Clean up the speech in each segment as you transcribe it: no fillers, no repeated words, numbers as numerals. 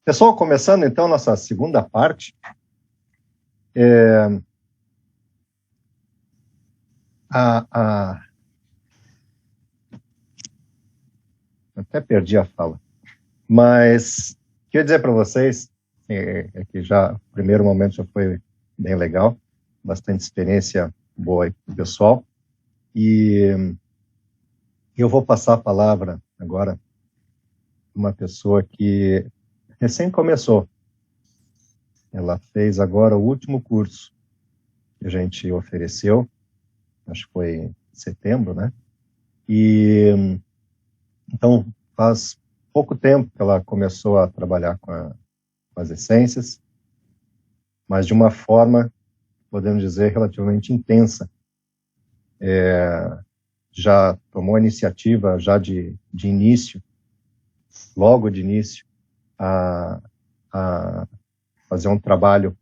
Pessoal, começando então nossa segunda parte, até perdi a fala, mas queria dizer para vocês que já o primeiro momento já foi bem legal, bastante experiência boa aí pro pessoal, e eu vou passar a palavra agora para uma pessoa que recém começou. Ela fez agora o último curso que a gente ofereceu, acho que foi em setembro, né? E então faz pouco tempo que ela começou a trabalhar com as essências, mas de uma forma, podemos dizer, relativamente intensa. Já tomou a iniciativa, já de início, logo de início, a fazer um trabalho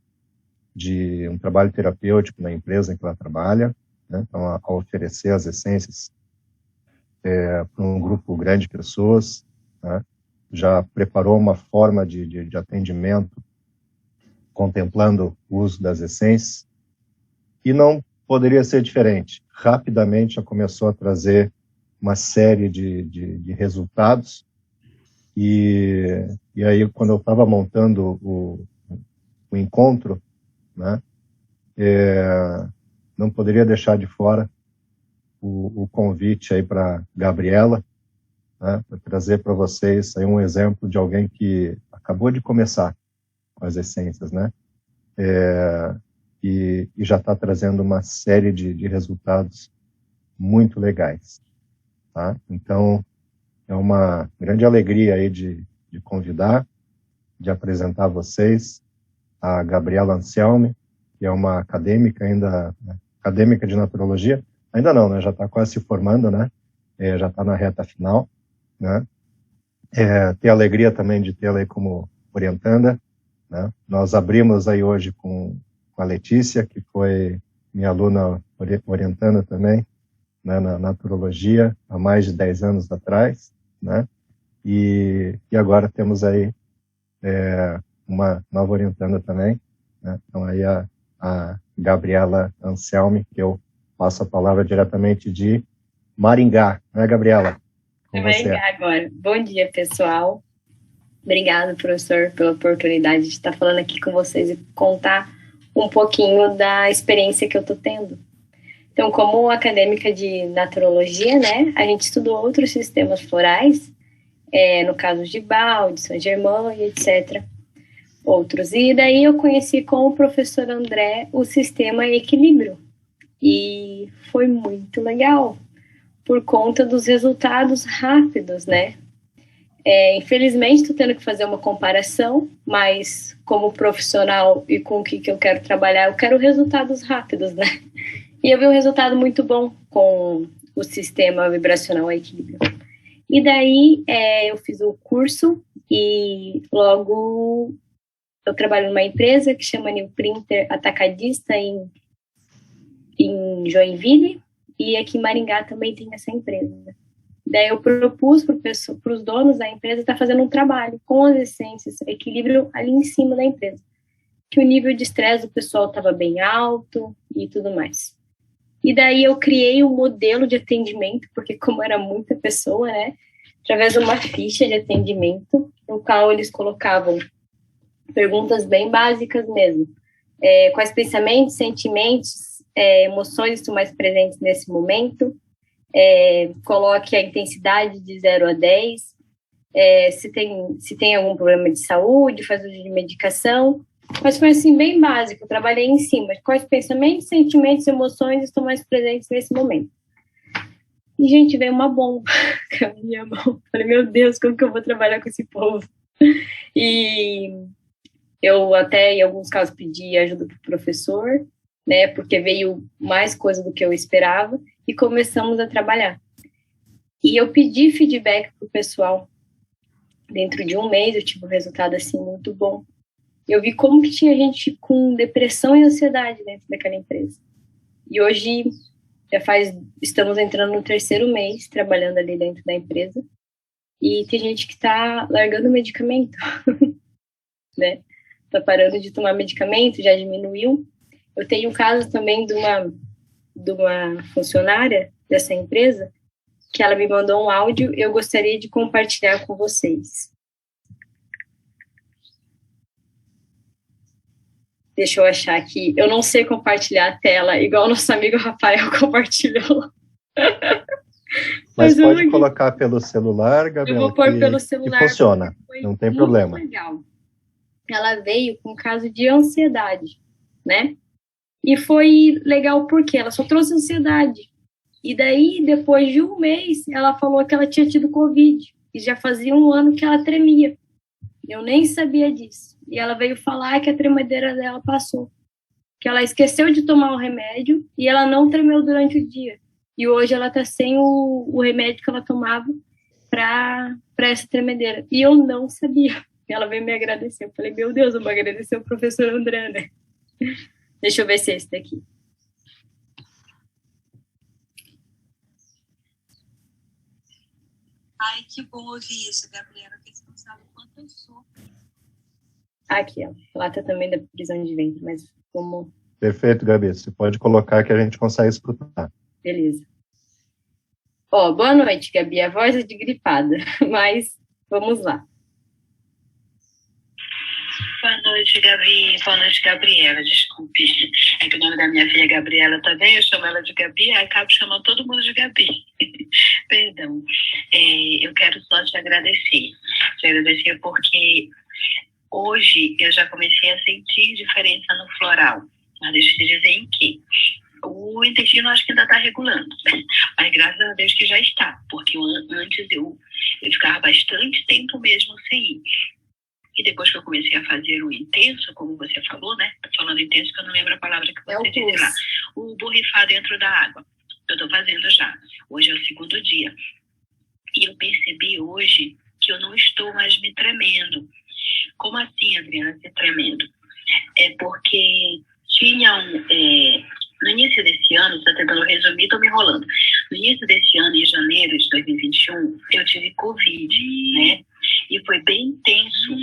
terapêutico na empresa em que ela trabalha, né? Então, a oferecer as essências para um grupo grande de pessoas, né? Já preparou uma forma de atendimento contemplando o uso das essências, e não poderia ser diferente. Rapidamente já começou a trazer uma série de resultados, e aí quando eu estava montando o encontro, né, não poderia deixar de fora o convite aí para Gabriela, né, para trazer para vocês aí um exemplo de alguém que acabou de começar com as essências, né, e já está trazendo uma série de resultados muito legais, tá? Então, é uma grande alegria aí de convidar, de apresentar a vocês a Gabriela Anselmi, que é uma acadêmica ainda, né, acadêmica de naturologia, ainda não, né, já está quase se formando, né, já está na reta final, né, tenho a alegria também de tê-la aí como orientanda, né, nós abrimos aí hoje com a Letícia, que foi minha aluna orientanda também, né, na naturologia, há mais de 10 anos atrás, né, e agora temos aí uma nova orientanda também, né, então aí a Gabriela Anselmi, que eu passo a palavra diretamente de Maringá, né, Gabriela? Com você. Maringá agora. Bom dia, pessoal. Obrigado, professor, pela oportunidade de estar falando aqui com vocês e contar um pouquinho da experiência que eu estou tendo. Então, como acadêmica de naturologia, né, a gente estudou outros sistemas florais, no caso de Bach, de Saint Germain e etc. Outros. E daí eu conheci com o professor André o sistema equilíbrio. E foi muito legal, por conta dos resultados rápidos, né? Infelizmente, estou tendo que fazer uma comparação, mas como profissional e com o que eu quero trabalhar, eu quero resultados rápidos, né? E eu vi um resultado muito bom com o sistema vibracional a equilíbrio. E daí eu fiz o curso e logo eu trabalho numa empresa que chama New Printer Atacadista em Joinville, e aqui em Maringá também tem essa empresa. Daí eu propus para os donos da empresa estar fazendo um trabalho com as essências, equilíbrio ali em cima da empresa. Que o nível de estresse do pessoal estava bem alto e tudo mais. E daí eu criei um modelo de atendimento, porque como era muita pessoa, né, através de uma ficha de atendimento, no qual eles colocavam perguntas bem básicas mesmo. Quais pensamentos, sentimentos, emoções estão mais presentes nesse momento? Coloque a intensidade de 0 a 10, se tem algum problema de saúde, faz uso de medicação, mas foi assim bem básico, eu trabalhei em cima, quais pensamentos, sentimentos, emoções estão mais presentes nesse momento. E, gente, veio uma bomba na minha mão, falei, meu Deus, como que eu vou trabalhar com esse povo? E eu até, em alguns casos, pedi ajuda pro professor, né, porque veio mais coisa do que eu esperava, e começamos a trabalhar. E eu pedi feedback pro pessoal. Dentro de um mês eu tive um resultado assim muito bom. Eu vi como que tinha gente com depressão e ansiedade dentro daquela empresa. E hoje estamos entrando no 3º mês trabalhando ali dentro da empresa. E tem gente que está largando o medicamento. né? Tá parando de tomar medicamento, já diminuiu. Eu tenho um caso também de uma funcionária dessa empresa, que ela me mandou um áudio, eu gostaria de compartilhar com vocês. Deixa eu achar aqui. Eu não sei compartilhar a tela, igual o nosso amigo Rafael compartilhou. Mas pode colocar pelo celular, Gabriela, eu vou pôr pelo celular, que funciona, não tem problema. Legal. Ela veio com um caso de ansiedade, né? E foi legal porque ela só trouxe ansiedade. E daí, depois de um mês, ela falou que ela tinha tido Covid. E já fazia um ano que ela tremia. Eu nem sabia disso. E ela veio falar que a tremedeira dela passou. Que ela esqueceu de tomar o remédio e ela não tremeu durante o dia. E hoje ela tá sem o remédio que ela tomava para essa tremedeira. E eu não sabia. Ela veio me agradecer. Eu falei, meu Deus, eu vou agradecer o professor André, né? Deixa eu ver se é esse daqui. Ai, que bom ouvir isso, Gabriela, porque você não sabe o quanto eu sou. Aqui, ó. Ela tá também da prisão de ventre, mas como... Perfeito, Gabi. Você pode colocar que a gente consegue escutar. Beleza. Ó, boa noite, Gabi. A voz é de gripada, mas vamos lá. Boa noite, Gabi. Boa noite, Gabriela. Desculpe. É que o nome da minha filha é Gabriela também. Eu chamo ela de Gabi, aí acabo chamando todo mundo de Gabi. Perdão. Eu quero só te agradecer. Te agradecer porque hoje eu já comecei a sentir diferença no floral. Mas deixa eu te dizer em que. O intestino acho que ainda está regulando, mas graças a Deus que já está, porque antes eu ficava bastante tempo mesmo sem ir. E depois que eu comecei a fazer o intenso, como você falou, né? Falando intenso, que eu não lembro a palavra que você disse lá. O borrifar dentro da água. Eu estou fazendo já. Hoje é o segundo dia. E eu percebi hoje que eu não estou mais me tremendo. Como assim, Adriana, se tremendo? É porque tinha no início desse ano, estou tentando resumir, estou me enrolando. No início desse ano, em janeiro de 2021, eu tive Covid, né? E foi bem intenso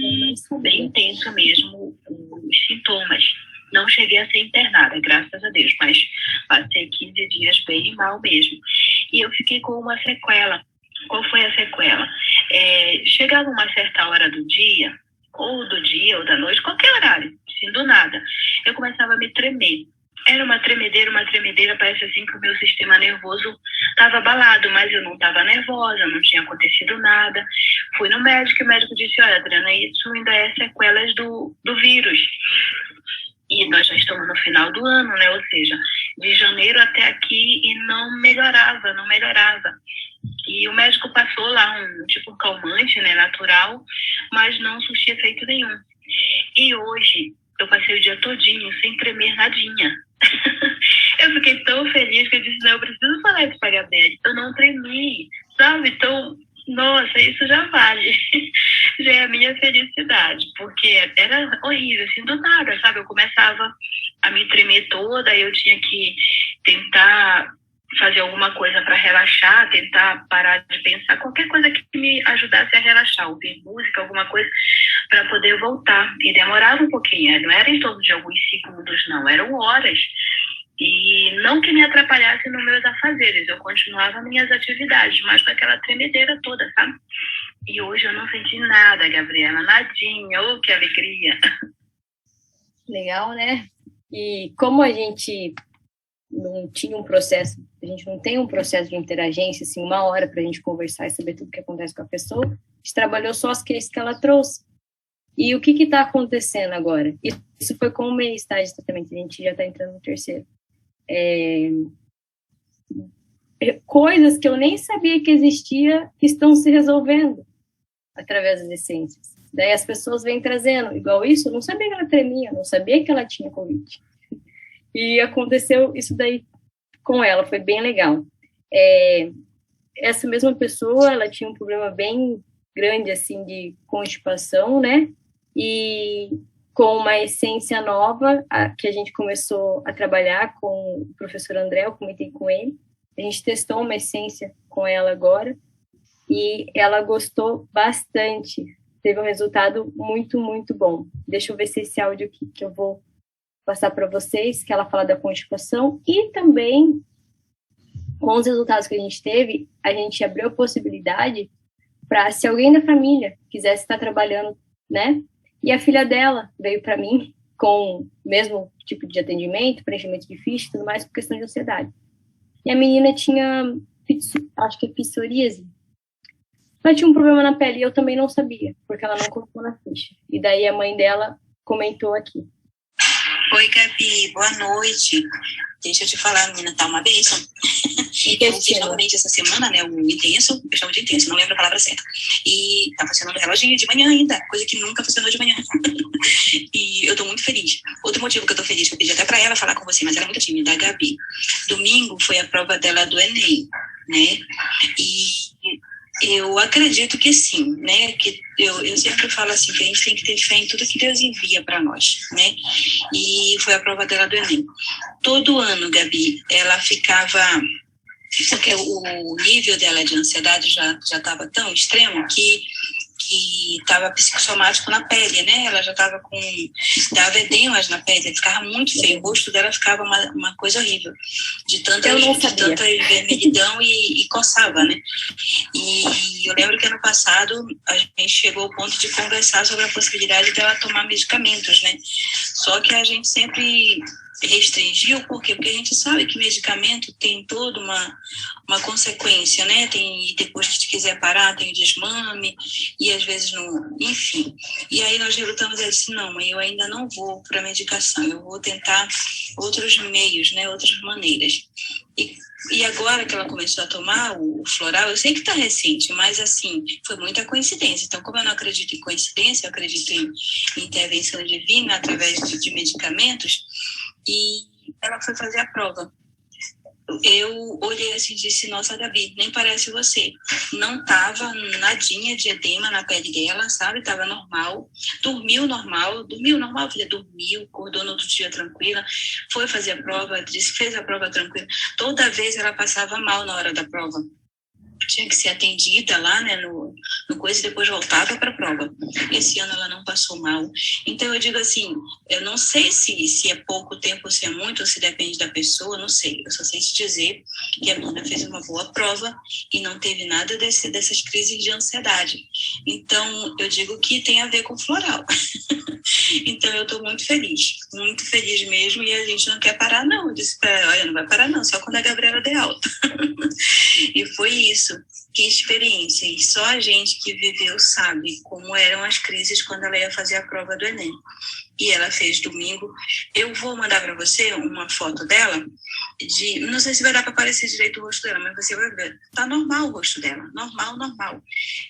mesmo os sintomas. Não cheguei a ser internada, graças a Deus, mas passei 15 dias bem mal mesmo. E eu fiquei com uma sequela. Qual foi a sequela? Chegava uma certa hora do dia ou da noite, qualquer horário, assim, do nada, eu começava a me tremer. Era uma tremedeira, parece assim que o meu sistema nervoso estava abalado, mas eu não estava nervosa, não tinha acontecido nada. Fui no médico e o médico disse, olha, Adriana, isso ainda é sequelas do vírus. E nós já estamos no final do ano, né? Ou seja, de janeiro até aqui e não melhorava. E o médico passou lá um tipo calmante, né, natural, mas não surtia efeito nenhum. E hoje eu passei o dia todinho sem tremer nadinha. Eu fiquei tão feliz que eu disse, não, eu preciso falar isso pra Gabriela. Eu não tremi, sabe? Então, nossa, isso já vale. Já é a minha felicidade, porque era horrível, assim, do nada, sabe? Eu começava a me tremer toda, eu tinha que tentar fazer alguma coisa para relaxar, tentar parar de pensar, qualquer coisa que me ajudasse a relaxar, ouvir música, alguma coisa, para poder voltar. E demorava um pouquinho, não era em torno de alguns segundos, não, eram horas. E não que me atrapalhasse nos meus afazeres, eu continuava minhas atividades, mas com aquela tremedeira toda, sabe? E hoje eu não senti nada, Gabriela, nadinha, oh, que alegria. Legal, né? E como a gente não tinha um processo, a gente não tem um processo de interagência, assim, uma hora para a gente conversar e saber tudo o que acontece com a pessoa, a gente trabalhou só as cases que ela trouxe. E o que está acontecendo agora? Isso foi com o meio estágio de tratamento, a gente já está entrando no terceiro. Coisas que eu nem sabia que existia estão se resolvendo através das essências. Daí as pessoas vêm trazendo, igual isso, eu não sabia que ela tremia, não sabia que ela tinha Covid. E aconteceu isso daí com ela, foi bem legal. Essa mesma pessoa, ela tinha um problema bem grande, assim, de constipação, né? E com uma essência nova, que a gente começou a trabalhar com o professor André, eu comentei com ele, a gente testou uma essência com ela agora, e ela gostou bastante teve um resultado muito, muito bom. Deixa eu ver se esse áudio aqui que eu vou passar para vocês, que ela fala da constipação, e também, com os resultados que a gente teve, a gente abriu a possibilidade para, se alguém da família quisesse estar trabalhando, né? E a filha dela veio para mim com o mesmo tipo de atendimento, preenchimento de ficha e tudo mais, por questão de ansiedade. E a menina tinha, acho que é psoríase. Ela tinha um problema na pele e eu também não sabia, porque ela não colocou na ficha. E daí a mãe dela comentou aqui. Oi, Gabi, boa noite. Deixa eu te falar, menina, tá uma bênção. Eu fiz novamente essa semana, né, o intenso, eu chamo de intenso, não lembro a palavra certa. E tá funcionando o reloginho de manhã ainda, coisa que nunca funcionou de manhã. E eu tô muito feliz. Outro motivo que eu tô feliz, que eu pedi até pra ela falar com você, mas ela é muito tímida, a Gabi. Domingo foi a prova dela do Enem, né? E eu acredito que sim, né? Que eu sempre falo assim, que a gente tem que ter fé em tudo que Deus envia para nós, né? E foi a prova dela do Enem. Todo ano, Gabi, ela ficava... Só que o nível dela de ansiedade já estava tão extremo que estava psicossomático na pele, né? Ela já estava com... Dava edemas na pele, ficava muito feio. O rosto dela ficava uma coisa horrível. De tanta vermelhidão e coçava, né? E eu lembro que ano passado a gente chegou ao ponto de conversar sobre a possibilidade dela tomar medicamentos, né? Só que a gente sempre restringiu, por quê? Porque a gente sabe que medicamento tem toda uma consequência, né? Tem, depois que quiser parar, tem o desmame, e às vezes não... Enfim. E aí nós relutamos e disse, não, mãe, eu ainda não vou para medicação, eu vou tentar outros meios, né? Outras maneiras. E agora que ela começou a tomar o floral, eu sei que está recente, mas assim, foi muita coincidência. Então, como eu não acredito em coincidência, eu acredito em intervenção divina através de medicamentos, e ela foi fazer a prova. Eu olhei assim e disse, nossa, Gabi, nem parece você. Não tava nadinha de edema na pele dela, sabe? Tava normal. Dormiu normal, filha, dormiu, acordou no outro dia tranquila, foi fazer a prova, disse, fez a prova tranquila. Toda vez ela passava mal na hora da prova. Tinha que ser atendida lá, né, no coisa, e depois voltava para a prova. Esse ano ela não passou mal. Então, eu digo assim, eu não sei se é pouco tempo, ou se é muito, ou se depende da pessoa, não sei. Eu só sei te dizer que a menina fez uma boa prova e não teve nada dessas crises de ansiedade. Então, eu digo que tem a ver com floral. Então, eu estou muito feliz mesmo, e a gente não quer parar, não. Eu disse para ela, olha, não vai parar não, só quando a Gabriela der alta. E foi isso, que experiência, e só a gente que viveu sabe como eram as crises quando ela ia fazer a prova do Enem. E ela fez domingo. Eu vou mandar para você uma foto dela, não sei se vai dar para aparecer direito o rosto dela, mas você vai ver, tá normal o rosto dela, normal.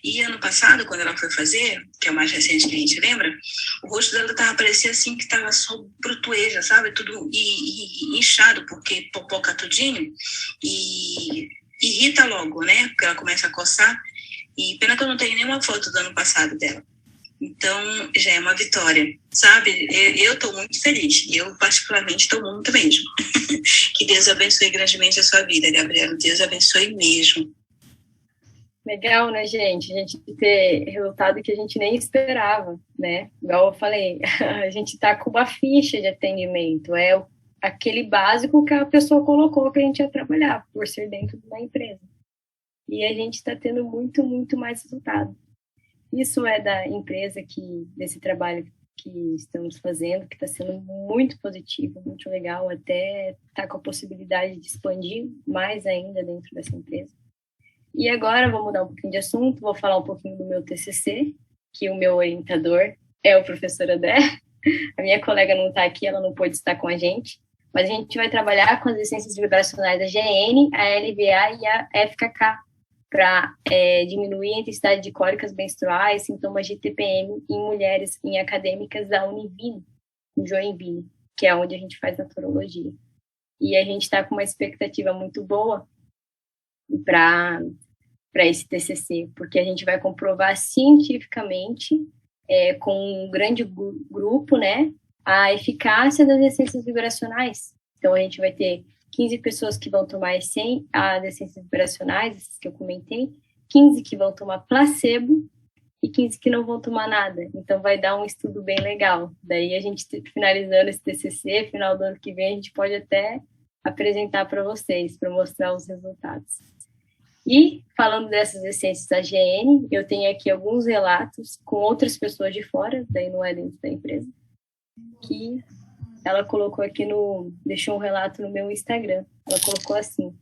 E ano passado, quando ela foi fazer, que é o mais recente que a gente lembra, o rosto dela parecia assim que tava só brutueja, sabe, tudo e inchado, porque popoca tudinho, e irrita logo, né, porque ela começa a coçar, e pena que eu não tenho nenhuma foto do ano passado dela. Então, já é uma vitória, sabe? Eu estou muito feliz. Eu, particularmente, estou muito mesmo. Que Deus abençoe grandemente a sua vida, Gabriela. Deus abençoe mesmo. Legal, né, gente? A gente ter resultado que a gente nem esperava, né? Igual eu falei, a gente está com uma ficha de atendimento. É aquele básico que a pessoa colocou que a gente ia trabalhar, por ser dentro de uma empresa. E a gente está tendo muito, muito mais resultado. Isso é da empresa, desse trabalho que estamos fazendo, que está sendo muito positivo, muito legal, até está com a possibilidade de expandir mais ainda dentro dessa empresa. E agora vou mudar um pouquinho de assunto, vou falar um pouquinho do meu TCC, que o meu orientador é o professor André. A minha colega não está aqui, ela não pôde estar com a gente, mas a gente vai trabalhar com as essências vibracionais da GN, a LVA e a FKK, para diminuir a intensidade de cólicas menstruais, sintomas de TPM em mulheres em acadêmicas da Univille, em Joinville, que é onde a gente faz naturologia. E a gente está com uma expectativa muito boa para esse TCC, porque a gente vai comprovar cientificamente, com um grande grupo, né, a eficácia das essências vibracionais. Então, a gente vai ter 15 pessoas que vão tomar as essências vibracionais, essas que eu comentei, 15 que vão tomar placebo, e 15 que não vão tomar nada. Então, vai dar um estudo bem legal. Daí, a gente finalizando esse TCC, final do ano que vem, a gente pode até apresentar para vocês, para mostrar os resultados. E, falando dessas essências AGN, eu tenho aqui alguns relatos com outras pessoas de fora, daí não é dentro da empresa, que ela colocou aqui deixou um relato no meu Instagram. Ela colocou assim,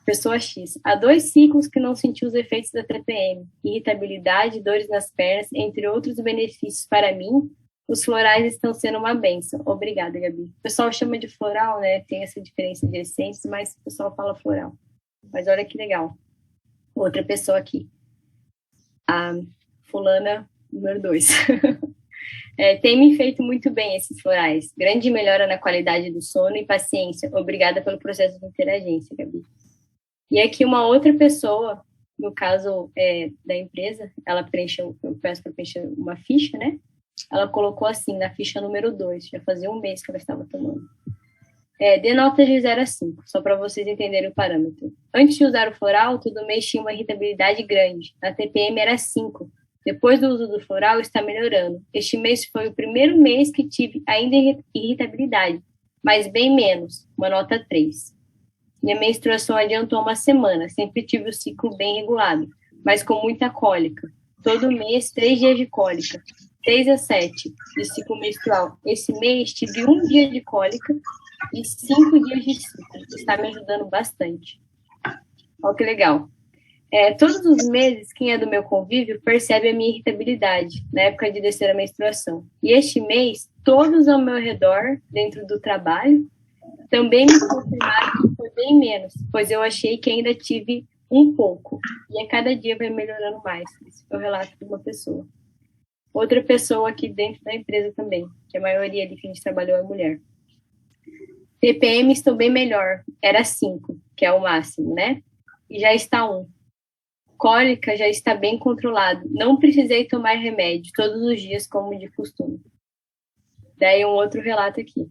pessoa X, há 2 ciclos que não senti os efeitos da TPM, irritabilidade, dores nas pernas, entre outros benefícios para mim, os florais estão sendo uma bênção. Obrigada, Gabi. O pessoal chama de floral, né? Tem essa diferença de essências, mas o pessoal fala floral. Mas olha que legal. Outra pessoa aqui. A fulana número 2. Tem me feito muito bem esses florais. Grande melhora na qualidade do sono e paciência. Obrigada pelo processo de interagência, Gabi. E aqui uma outra pessoa, no caso da empresa, ela preencheu, eu peço para preencher uma ficha, né? Ela colocou assim, na ficha número 2, já fazia um mês que ela estava tomando. Dê nota de 0 a 5, só para vocês entenderem o parâmetro. Antes de usar o floral, todo mês tinha uma irritabilidade grande. Na TPM era 5. Depois do uso do floral, está melhorando. Este mês foi o primeiro mês que tive ainda irritabilidade, mas bem menos, uma nota 3. Minha menstruação adiantou uma semana, sempre tive o ciclo bem regulado, mas com muita cólica. Todo mês, 3 dias de cólica, 6 a 7 de ciclo menstrual. Esse mês tive 1 dia de cólica e 5 dias de ciclo. Está me ajudando bastante. Olha que legal. Todos os meses, quem é do meu convívio percebe a minha irritabilidade na época de descer a menstruação. E este mês, todos ao meu redor, dentro do trabalho, também me confirmaram que foi bem menos, pois eu achei que ainda tive um pouco. E a cada dia vai melhorando mais. Esse foi o relato de uma pessoa. Outra pessoa aqui dentro da empresa também, que a maioria ali que a gente trabalhou é mulher. TPM estou bem melhor. Era 5, que é o máximo, né? E já está 1. Cólica já está bem controlado. Não precisei tomar remédio todos os dias como de costume. Daí um outro relato aqui.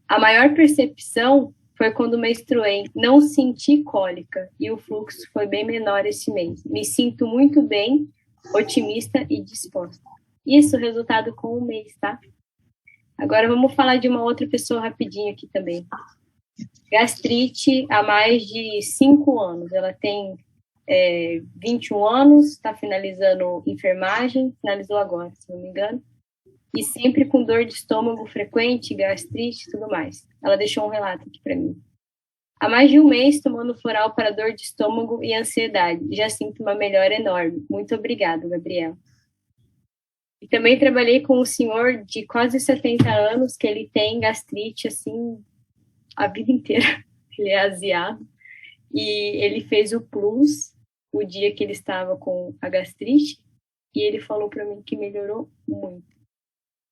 A maior percepção foi quando menstruei. Não senti cólica e o fluxo foi bem menor esse mês. Me sinto muito bem, otimista e disposta. Isso, resultado com um mês, tá? Agora vamos falar de uma outra pessoa rapidinho aqui também. Gastrite há mais de 5 anos. Ela tem 21 anos, está finalizando enfermagem, finalizou agora, se não me engano. E sempre com dor de estômago frequente, gastrite e tudo mais. Ela deixou um relato aqui para mim. Há mais de um mês tomando floral para dor de estômago e ansiedade. Já sinto uma melhora enorme. Muito obrigada, Gabriela. E também trabalhei com um senhor de quase 70 anos, que ele tem gastrite, assim, a vida inteira. Ele é asiado. E ele fez o plus o dia que ele estava com a gastrite. E ele falou para mim que melhorou muito.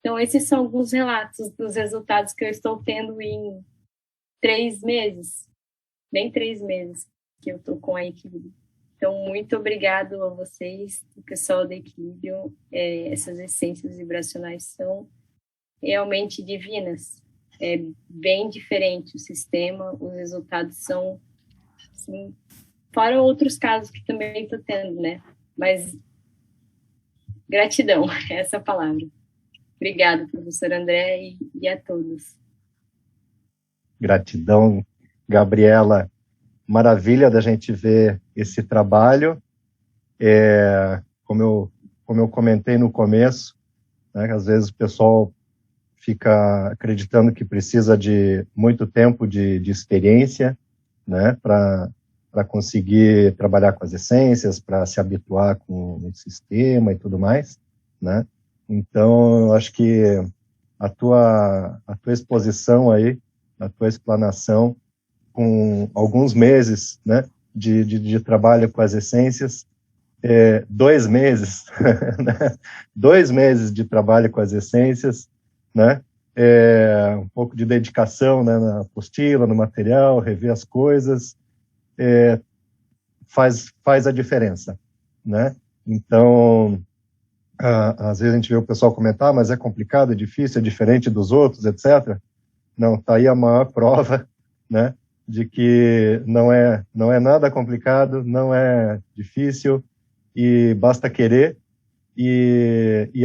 Então, esses são alguns relatos dos resultados que eu estou tendo em 3 meses. Nem 3 meses que eu estou com a Equilíbrio. Então, muito obrigado a vocês, o pessoal da Equilíbrio. Essas essências vibracionais são realmente divinas. É bem diferente o sistema, os resultados são, assim, fora outros casos que também estou tendo, né? Mas gratidão, essa é a palavra. Obrigada, professor André, e a todos. Gratidão, Gabriela. Maravilha da gente ver esse trabalho. Como eu comentei no começo, né, às vezes o pessoal fica acreditando que precisa de muito tempo de experiência, né, para conseguir trabalhar com as essências, para se habituar com o sistema e tudo mais, né? Então, eu acho que a tua exposição aí, a tua explanação, com alguns meses, né, de trabalho com as essências, 2 meses, né? 2 meses de trabalho com as essências, né? Um pouco de dedicação, né, na apostila, no material, rever as coisas, faz a diferença, né? Então, às vezes a gente vê o pessoal comentar, mas é complicado, é difícil, é diferente dos outros, etc. Não, tá aí a maior prova, né, de que não é nada complicado, não é difícil, e basta querer, e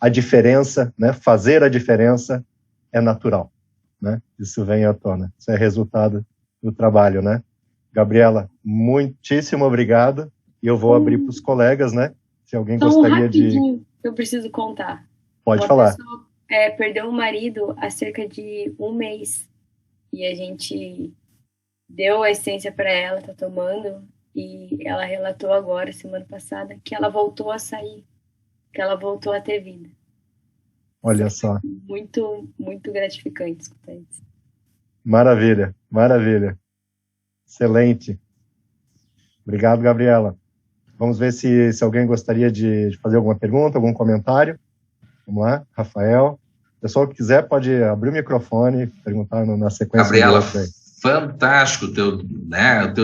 a diferença, né, fazer a diferença é natural, né? Isso vem à tona, isso é resultado do trabalho, né? Gabriela, muitíssimo obrigado, e eu vou abrir para os colegas, né? Se alguém gostaria rapidinho, eu preciso contar. Pode falar. Pessoa perdeu o marido há cerca de 1 mês, e a gente deu a essência para ela, tá tomando, e ela relatou agora, semana passada, que ela voltou a sair, que ela voltou a ter vida. Olha só. Muito, muito gratificante escutar isso. Maravilha, maravilha. Excelente. Obrigado, Gabriela. Vamos ver se alguém gostaria de fazer alguma pergunta, algum comentário. Vamos lá, Rafael. O pessoal que quiser pode abrir o microfone e perguntar na sequência. Gabriela, fantástico o teu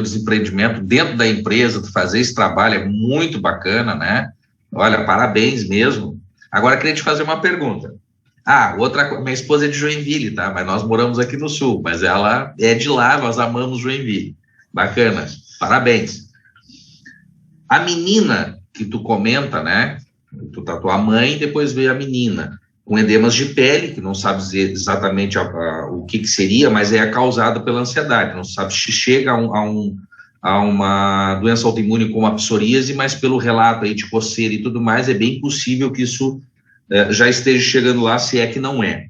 desempreendimento dentro da empresa, tu fazer esse trabalho é muito bacana, né? Olha, parabéns mesmo. Agora, eu queria te fazer uma pergunta. Minha esposa é de Joinville, tá? Mas nós moramos aqui no Sul, mas ela é de lá, nós amamos Joinville. Bacana, parabéns. A menina que tu comenta, né? Tu tá tua mãe, depois veio a menina, com edemas de pele, que não sabe dizer exatamente o que seria, mas é causada pela ansiedade. Não sabe se chega a uma doença autoimune como a psoríase, mas pelo relato aí de coceira e tudo mais, é bem possível que isso já esteja chegando lá, se é que não é.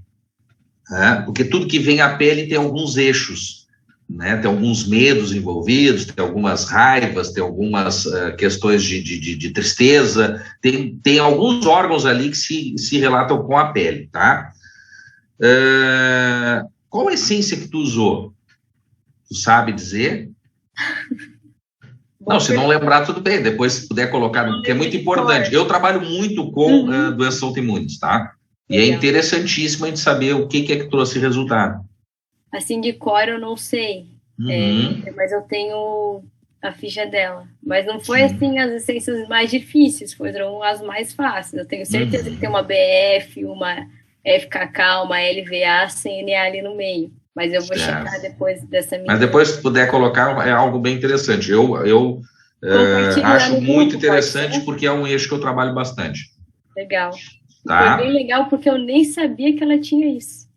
Porque tudo que vem à pele tem alguns eixos, né? Tem alguns medos envolvidos, tem algumas raivas, tem algumas questões de tristeza, tem alguns órgãos ali que se relatam com a pele, tá? Qual a essência que tu usou? Tu sabe dizer? Não, se não lembrar, tudo bem. Depois, se puder colocar, porque é muito importante. Eu trabalho muito com doenças autoimunes, tá? E é interessantíssimo a gente saber o que é que trouxe resultado. Assim, de cor, eu não sei. Mas eu tenho a ficha dela. Mas não foi, assim, as essências mais difíceis. Foram as mais fáceis. Eu tenho certeza que tem uma BF, uma FKK, uma LVA, CNA ali no meio. Mas eu vou checar depois dessa minha... Mas depois, se puder colocar, é algo bem interessante. Eu acho muito interessante porque é um eixo que eu trabalho bastante. Legal. Tá? Foi bem legal porque eu nem sabia que ela tinha isso.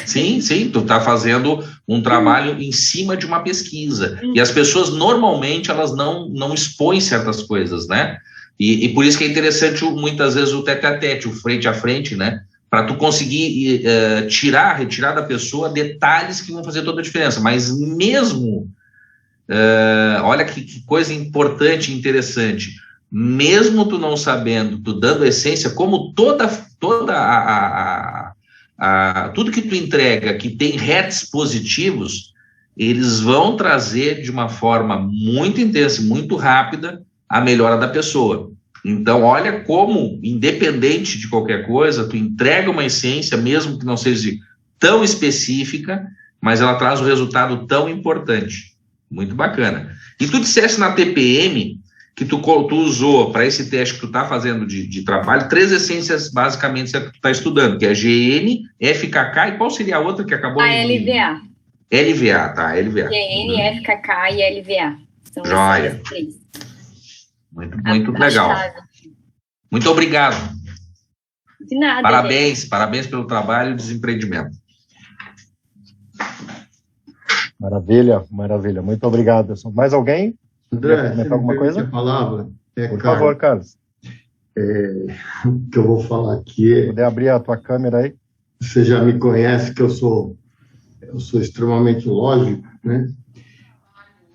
Sim, tu está fazendo um trabalho em cima de uma pesquisa. E as pessoas, normalmente, elas não expõem certas coisas, né? E por isso que é interessante, muitas vezes, o tete-a-tete, o frente a frente, né? Para tu conseguir retirar da pessoa detalhes que vão fazer toda a diferença. Mas mesmo, olha que coisa importante e interessante, mesmo tu não sabendo, tu dando a essência, como tudo que tu entrega que tem hertz positivos, eles vão trazer de uma forma muito intensa, muito rápida, a melhora da pessoa. Então, olha como, independente de qualquer coisa, tu entrega uma essência, mesmo que não seja tão específica, mas ela traz um resultado tão importante. Muito bacana. E tu disseste na TPM que tu usou para esse teste que tu está fazendo de trabalho, 3 essências basicamente que tu está estudando, que é GN, FKK e qual seria a outra que acabou? A LVA. LVA, tá, LVA. GN, FKK e LVA. São Joia. 3. Muito legal. Muito obrigado. De nada. Parabéns pelo trabalho e desempreendimento. Maravilha. Muito obrigado, pessoal. Mais alguém? André, comentar alguma coisa? A palavra? Por favor, Carlos. O que eu vou falar aqui Se puder abrir a tua câmera aí. Você já me conhece que eu sou extremamente lógico, né?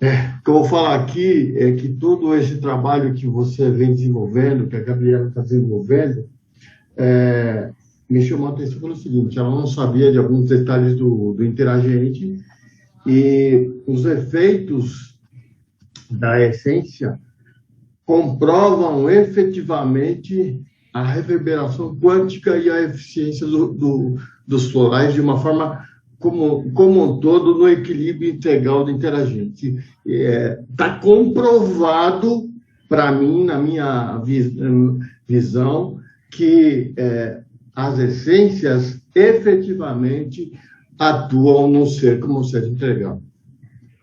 O que eu vou falar aqui é que todo esse trabalho que você vem desenvolvendo, que a Gabriela está desenvolvendo, me chamou a atenção pelo seguinte: ela não sabia de alguns detalhes do interagente e os efeitos da essência comprovam efetivamente a reverberação quântica e a eficiência dos florais de uma forma como um todo no equilíbrio integral do interagente. Está comprovado, para mim, na minha visão, que as essências efetivamente atuam no ser como um ser integral.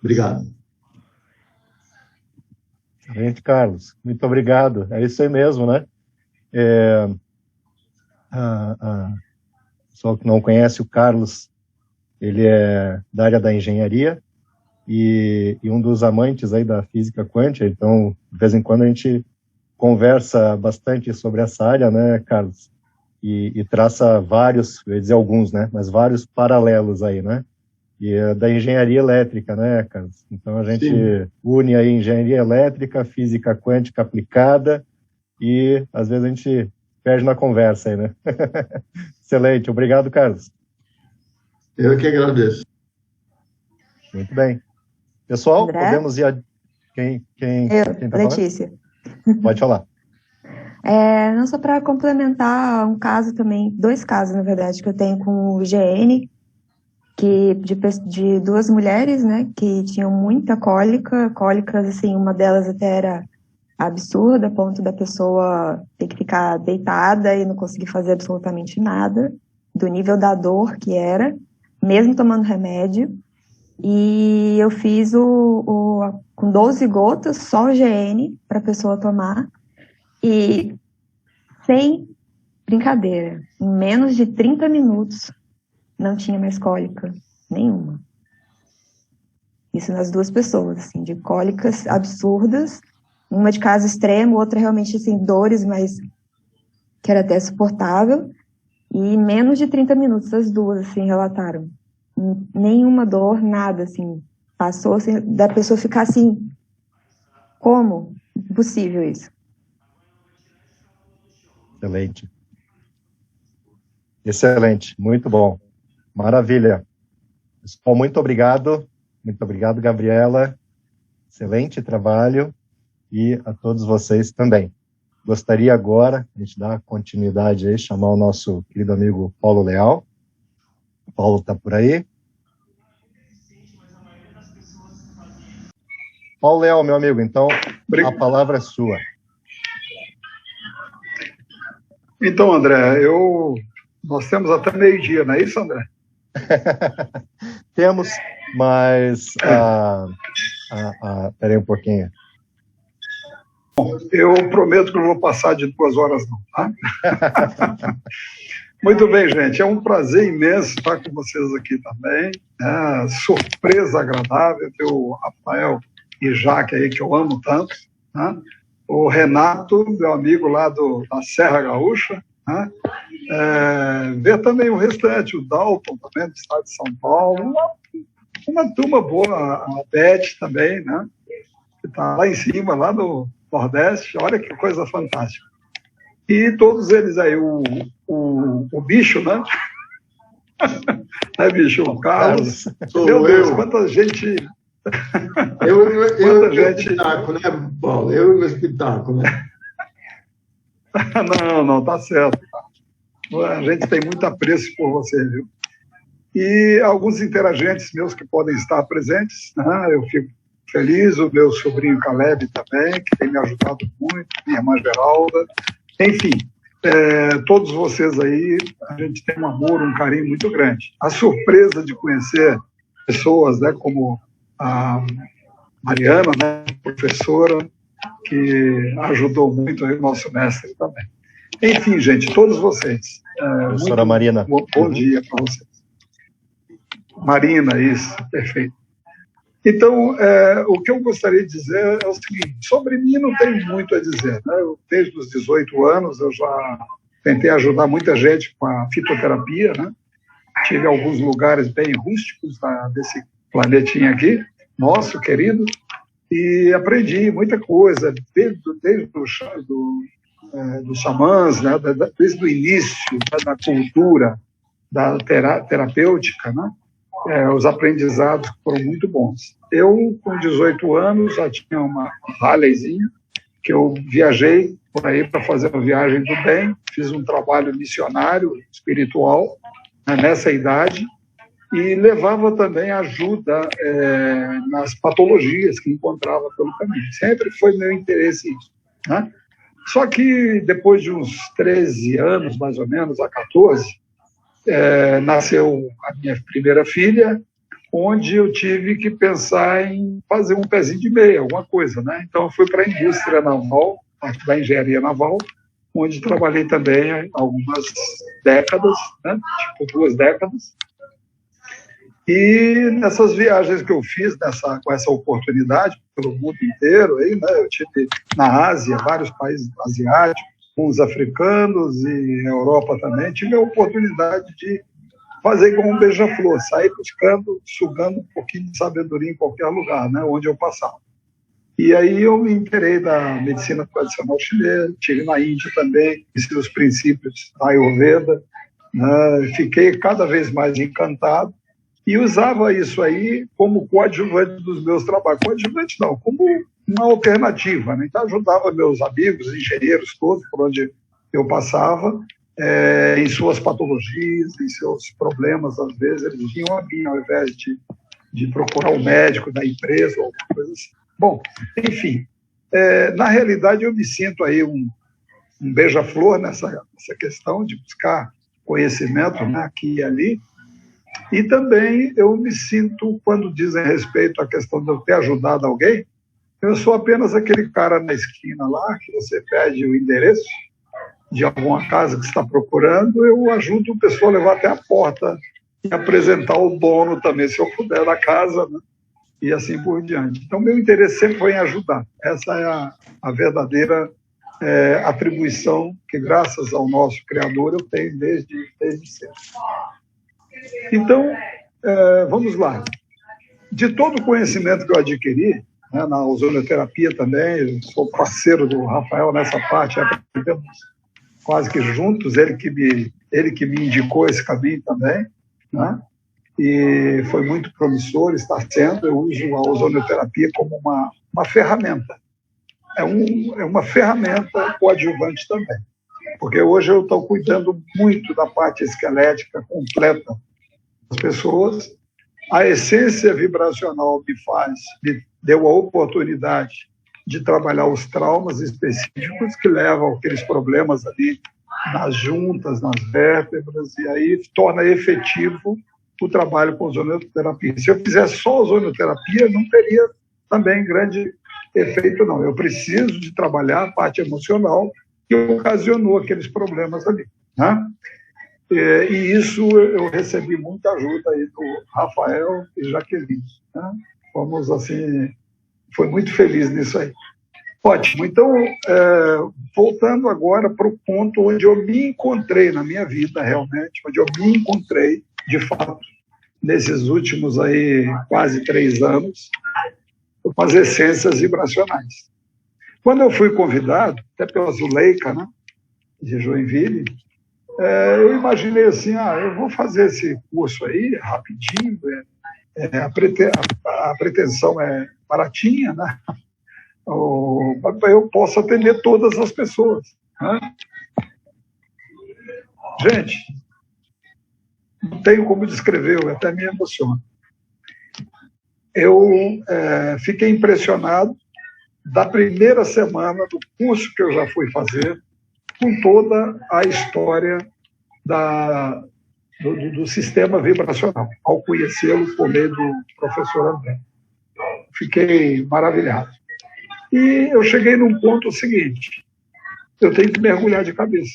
Obrigado. Excelente, Carlos. Muito obrigado. É isso aí mesmo, né? Pessoal que não conhece o Carlos, ele é da área da engenharia e um dos amantes aí da física quântica, então, de vez em quando a gente conversa bastante sobre essa área, né, Carlos? E traça vários, eu ia dizer alguns, né, mas vários paralelos aí, né? E é da engenharia elétrica, né, Carlos? Então a gente une aí engenharia elétrica, física quântica aplicada e às vezes a gente perde na conversa aí, né? Excelente, obrigado, Carlos. Eu que agradeço. Muito bem. Pessoal, André? podemos ir a... Quem tá Letícia. falando? Pode falar. Não, só para complementar um caso também, 2 casos, na verdade, que eu tenho com o IgN, que de 2 mulheres, né, que tinham muita cólicas, assim, uma delas até era absurda, a ponto da pessoa ter que ficar deitada e não conseguir fazer absolutamente nada, do nível da dor que era, mesmo tomando remédio. E eu fiz com 12 gotas, só o GN, para a pessoa tomar, e sem brincadeira, em menos de 30 minutos, não tinha mais cólica nenhuma. Isso nas 2 pessoas, assim, de cólicas absurdas, uma de caso extremo, outra realmente, assim, dores, mas que era até suportável, e em menos de 30 minutos as 2, assim, relataram. Nenhuma dor, nada, assim, passou, assim, da pessoa ficar assim, como? Impossível isso. Excelente. Excelente, muito bom. Maravilha. Pessoal, muito obrigado, Gabriela. Excelente trabalho e a todos vocês também. Gostaria agora, a gente dar continuidade aí, chamar o nosso querido amigo Paulo Leal. O Paulo está por aí. Paulo Leal, meu amigo, então a palavra é sua. Então, André, nós temos até meio-dia, não é isso, André? Temos, mas... Peraí um pouquinho. Bom, eu prometo que não vou passar de 2 horas, não, tá? Muito bem, gente. É um prazer imenso estar com vocês aqui também. Surpresa agradável ter o Rafael e Jaque aí, que eu amo tanto. Né? O Renato, meu amigo lá da Serra Gaúcha. Né? Ver também o restante, o Dalton também, do estado de São Paulo. Uma turma boa, a Beth também, né? Que está lá em cima, lá no Nordeste. Olha que coisa fantástica. E todos eles aí, o bicho, né? Bicho? O Carlos. Meu Deus, quanta gente... Eu espetáculo, né, Paulo? Eu e meu espetáculo, né? Não, tá certo. A gente tem muito apreço por você, viu? E alguns interagentes meus que podem estar presentes, né? Eu fico feliz, o meu sobrinho Caleb também, que tem me ajudado muito, minha irmã Geralda, enfim, todos vocês aí, a gente tem um amor, um carinho muito grande. A surpresa de conhecer pessoas, né, como a Mariana, né, professora, que ajudou muito aí o nosso mestre também. Enfim, gente, todos vocês. Professora Marina. Bom dia para vocês. Marina, isso, perfeito. Então, o que eu gostaria de dizer é o seguinte, sobre mim não tenho muito a dizer, né? Desde os 18 anos eu já tentei ajudar muita gente com a fitoterapia, né? Tive alguns lugares bem rústicos desse planetinha aqui, nosso querido, e aprendi muita coisa, desde dos xamãs, né? Desde o início da cultura, da terapêutica, né? Os aprendizados foram muito bons. Eu, com 18 anos, já tinha uma Harleyzinha, que eu viajei por aí para fazer uma viagem do bem, fiz um trabalho missionário, espiritual, né, nessa idade, e levava também ajuda nas patologias que encontrava pelo caminho. Sempre foi meu interesse isso, né? Só que depois de uns 13 anos, mais ou menos, a 14, nasceu a minha primeira filha, onde eu tive que pensar em fazer um pezinho de meia, alguma coisa, né? Então, eu fui para a indústria naval, da engenharia naval, onde trabalhei também algumas décadas, né? Tipo 2 décadas. E nessas viagens que eu fiz com essa oportunidade pelo mundo inteiro, aí, né? Eu tive na Ásia, vários países asiáticos, uns africanos e na Europa também, tive a oportunidade de fazer como um beija-flor, sair buscando, sugando um pouquinho de sabedoria em qualquer lugar, né, onde eu passava. E aí eu me inteirei da medicina tradicional chinesa, estive na Índia também, conheci os princípios da Ayurveda, né, fiquei cada vez mais encantado e usava isso aí como coadjuvante dos meus trabalhos. Coadjuvante não, como uma alternativa, né? Então ajudava meus amigos, engenheiros todos, por onde eu passava, em suas patologias, em seus problemas, às vezes eles vinham a mim, ao invés de procurar o médico da empresa ou alguma coisa assim. Bom, enfim, na realidade eu me sinto aí um beija-flor nessa questão de buscar conhecimento, né, aqui e ali, e também eu me sinto, quando dizem respeito à questão de eu ter ajudado alguém, eu sou apenas aquele cara na esquina lá, que você pede o endereço de alguma casa que você está procurando, eu ajudo a pessoa a levar até a porta e apresentar o dono também, se eu puder, da casa, né? E assim por diante. Então, meu interesse sempre foi em ajudar. Essa é a verdadeira atribuição que, graças ao nosso Criador, eu tenho desde sempre. Então, vamos lá. De todo o conhecimento que eu adquiri, né, na ozonioterapia também, eu sou parceiro do Rafael nessa parte, aprendemos quase que juntos, ele que me indicou esse caminho também, né? E foi muito promissor, está sendo. Eu uso a ozonioterapia como uma ferramenta. É uma ferramenta coadjuvante também, porque hoje eu estou cuidando muito da parte esquelética completa das pessoas. A essência vibracional me deu a oportunidade de trabalhar os traumas específicos que levam aqueles problemas ali nas juntas, nas vértebras, e aí torna efetivo o trabalho com ozonioterapia. Se eu fizesse só ozonioterapia, não teria também grande efeito, não. Eu preciso de trabalhar a parte emocional que ocasionou aqueles problemas ali, né? E isso eu recebi muita ajuda aí do Rafael e Jaqueline, né? Fomos assim, foi muito feliz nisso aí. Ótimo. Então, voltando agora para o ponto onde eu me encontrei na minha vida, realmente, onde eu me encontrei, de fato, nesses últimos aí quase 3 anos, com as essências vibracionais. Quando eu fui convidado, até pela Zuleika, né, de Joinville, eu imaginei assim, eu vou fazer esse curso aí rapidinho, a pretensão é baratinha, né? Eu posso atender todas as pessoas, né? Gente, não tenho como descrever, eu até me emociono. Eu fiquei impressionado da primeira semana do curso que eu já fui fazer, com toda a história do sistema vibracional, ao conhecê-lo por meio do professor André. Fiquei maravilhado. E eu cheguei num ponto seguinte: eu tenho que mergulhar de cabeça.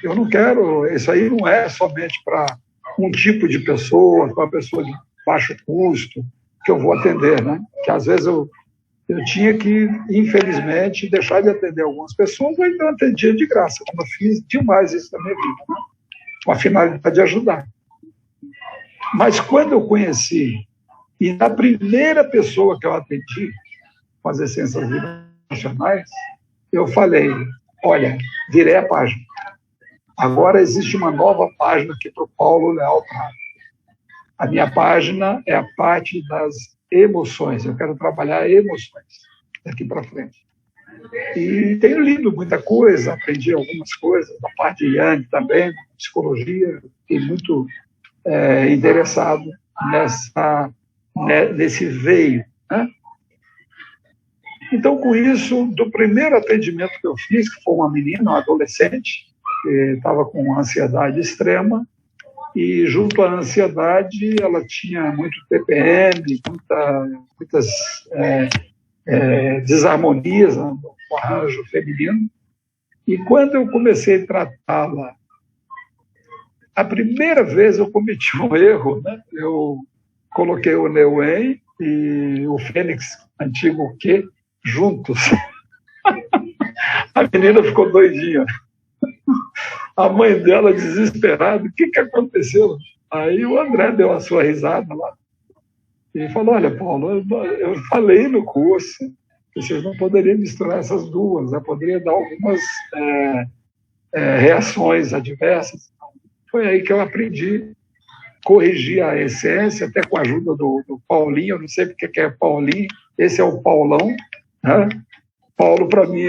Eu não quero, isso aí não é somente para um tipo de pessoa, para uma pessoa de baixo custo, que eu vou atender, né? Que às vezes eu tinha que, infelizmente, deixar de atender algumas pessoas, ou então atendia de graça, como eu fiz demais isso na minha vida, né? Com a finalidade de ajudar. Mas quando eu conheci, e na primeira pessoa que eu atendi, com as essências vibracionais, eu falei, olha, virei a página. Agora existe uma nova página aqui para o Paulo Leal Prado. A minha página é a parte das emoções. Eu quero trabalhar emoções daqui para frente. E tenho lido muita coisa, aprendi algumas coisas, da parte de Yang também, psicologia, fiquei muito interessado nesse veio, né? Então, com isso, do primeiro atendimento que eu fiz, que foi uma menina, uma adolescente, que estava com ansiedade extrema, e junto à ansiedade ela tinha muito TPM, muitas desarmonias no arranjo feminino. E quando eu comecei a tratá-la, a primeira vez eu cometi um erro, né? Eu coloquei o Neuen e o Fênix, antigo Q, juntos. A menina ficou doidinha. A mãe dela desesperada, o que aconteceu? Aí o André deu a sua risada lá e falou, olha, Paulo, eu falei no curso que vocês não poderiam misturar essas duas, né? Poderia dar algumas reações adversas. Foi aí que eu aprendi a corrigir a essência, até com a ajuda do Paulinho, eu não sei porque que é Paulinho, esse é o Paulão, né? Paulo, para mim,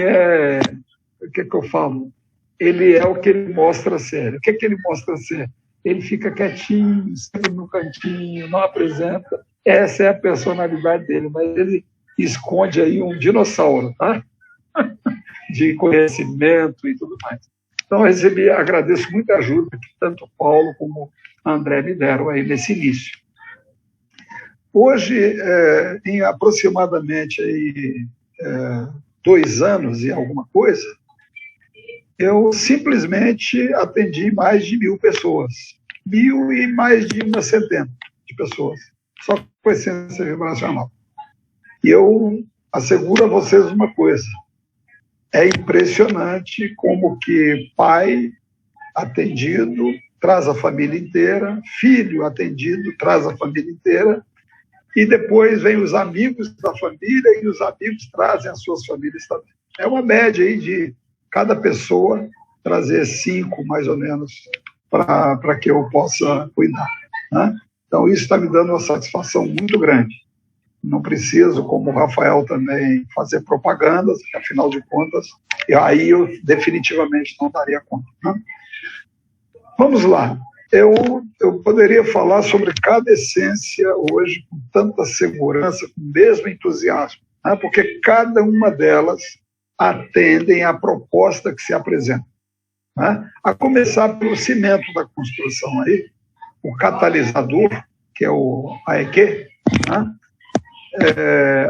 o que eu falo? Ele é o que ele mostra ser. O que ele mostra ser? Ele fica quietinho, sempre no cantinho, não apresenta. Essa é a personalidade dele, mas ele esconde aí um dinossauro, tá? De conhecimento e tudo mais. Então, eu agradeço muito a ajuda que tanto o Paulo como a André me deram aí nesse início. Hoje, em aproximadamente aí, 2 anos e alguma coisa, eu simplesmente atendi mais de 1.000 pessoas. 1.000 e mais de uma centena de pessoas, só com essência vibracional. E eu asseguro a vocês uma coisa, é impressionante como que pai atendido traz a família inteira, filho atendido traz a família inteira, e depois vem os amigos da família e os amigos trazem as suas famílias também. É uma média aí de cada pessoa trazer 5, mais ou menos, para que eu possa cuidar, né? Então, isso está me dando uma satisfação muito grande. Não preciso, como o Rafael também, fazer propagandas, afinal de contas, e aí eu definitivamente não daria conta, né? Vamos lá. Eu poderia falar sobre cada essência hoje com tanta segurança, com o mesmo entusiasmo, né? Porque cada uma delas atendem à proposta que se apresenta, né? A começar pelo cimento da construção aí, o catalisador, que é o AEQ, né?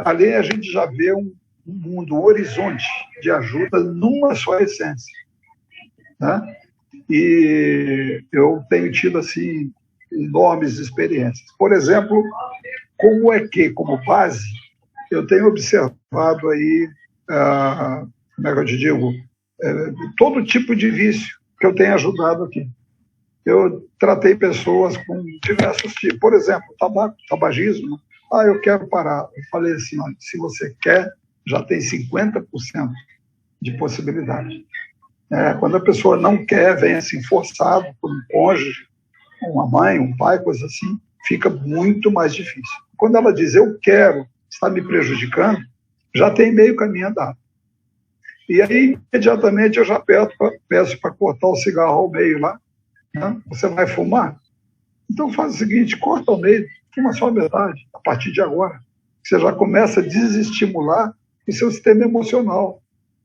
Ali a gente já vê um mundo, um horizonte de ajuda numa só essência, né? E eu tenho tido assim enormes experiências. Por exemplo, como EQ, como base, eu tenho observado aí, como é que eu te digo, todo tipo de vício que eu tenho ajudado aqui. Eu tratei pessoas com diversos tipos. Por exemplo, tabagismo. Eu quero parar. Eu falei assim, olha, se você quer, já tem 50% de possibilidade. Quando a pessoa não quer, vem assim forçado por um cônjuge, uma mãe, um pai, coisa assim, fica muito mais difícil. Quando ela diz, eu quero, está me prejudicando, já tem meio caminho andado. E aí, imediatamente, eu já peço para cortar o cigarro ao meio lá. Né? Você vai fumar? Então faz o seguinte, corta ao meio, fuma só a metade, a partir de agora. Você já começa a desestimular o seu sistema emocional.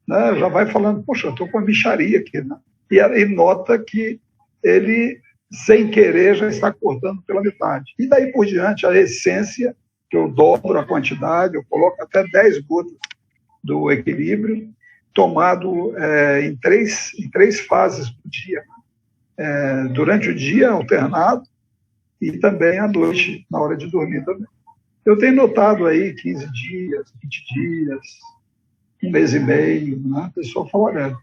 Né? Já vai falando, poxa, eu estou com uma mixaria aqui. Né? E aí nota que ele, sem querer, já está cortando pela metade. E daí por diante, a essência, que eu dobro a quantidade, eu coloco até 10 gotas do equilíbrio, tomado em três fases do dia. Durante o dia, alternado, e também à noite, na hora de dormir também. Eu tenho notado aí 15 dias, 20 dias, 1 mês e meio, né? A pessoa fala, olha,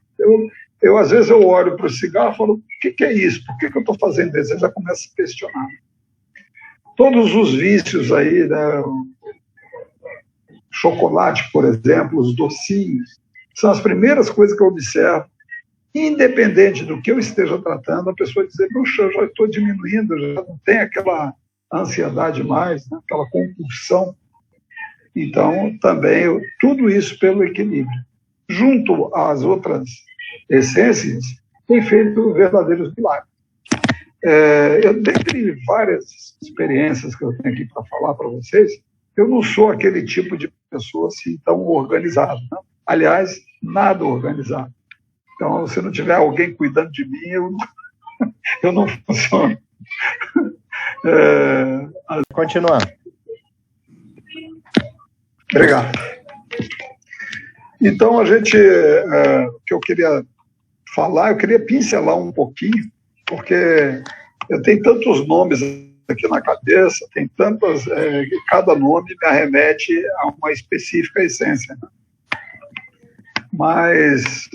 eu às vezes eu olho para o cigarro e falo, o que é isso? Por que eu estou fazendo isso? Eu já começo a questionar. Todos os vícios aí, né? Chocolate, por exemplo, os docinhos, são as primeiras coisas que eu observo. Independente do que eu esteja tratando, a pessoa dizer, puxa, eu já estou diminuindo, já não tem aquela ansiedade mais, né? Aquela compulsão. Então, também, tudo isso pelo equilíbrio. Junto às outras essências, tem feito verdadeiros milagres. Dentre várias experiências que eu tenho aqui para falar para vocês, eu não sou aquele tipo de pessoa assim tão organizado, né? Aliás, nada organizado. Então, se não tiver alguém cuidando de mim, eu não funciono. Continuar. Obrigado. Então, o que eu queria falar, eu queria pincelar um pouquinho, porque eu tenho tantos nomes aqui na cabeça, tem tantas, cada nome me arremete a uma específica essência. Mas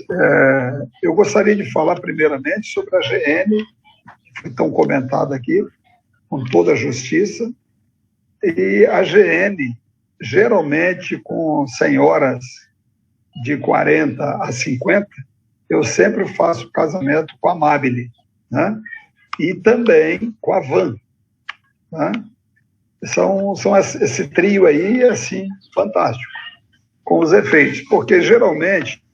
eu gostaria de falar primeiramente sobre a GN, que foi tão comentada aqui, com toda a justiça, e a GN, geralmente com senhoras de 40 a 50, eu sempre faço casamento com a Amabile, né? E também com a Van. Né? São esse trio aí, assim, fantástico, com os efeitos, porque geralmente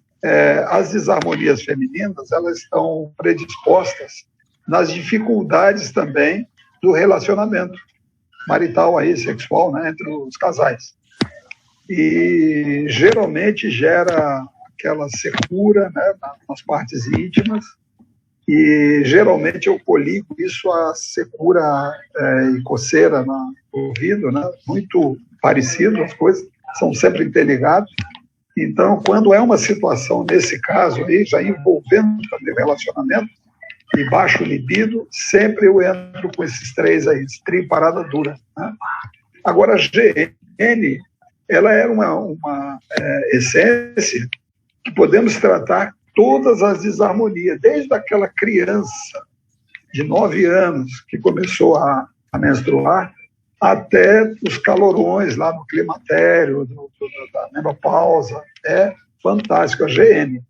as desarmonias femininas, elas estão predispostas nas dificuldades também do relacionamento marital aí, sexual, né, entre os casais. E geralmente gera aquela secura, né, nas partes íntimas, e geralmente eu coligo isso a secura e coceira no ouvido, né, muito parecido, as coisas são sempre interligadas. Então, quando é uma situação nesse caso aí, já envolvendo também o relacionamento e baixo libido, sempre eu entro com esses três aí, esse trio parada dura. Né? Agora, a GN, ela era uma essência que podemos tratar todas as desarmonias, desde aquela criança de 9 anos que começou a menstruar, até os calorões lá no climatério, da menopausa. É fantástico, a GN.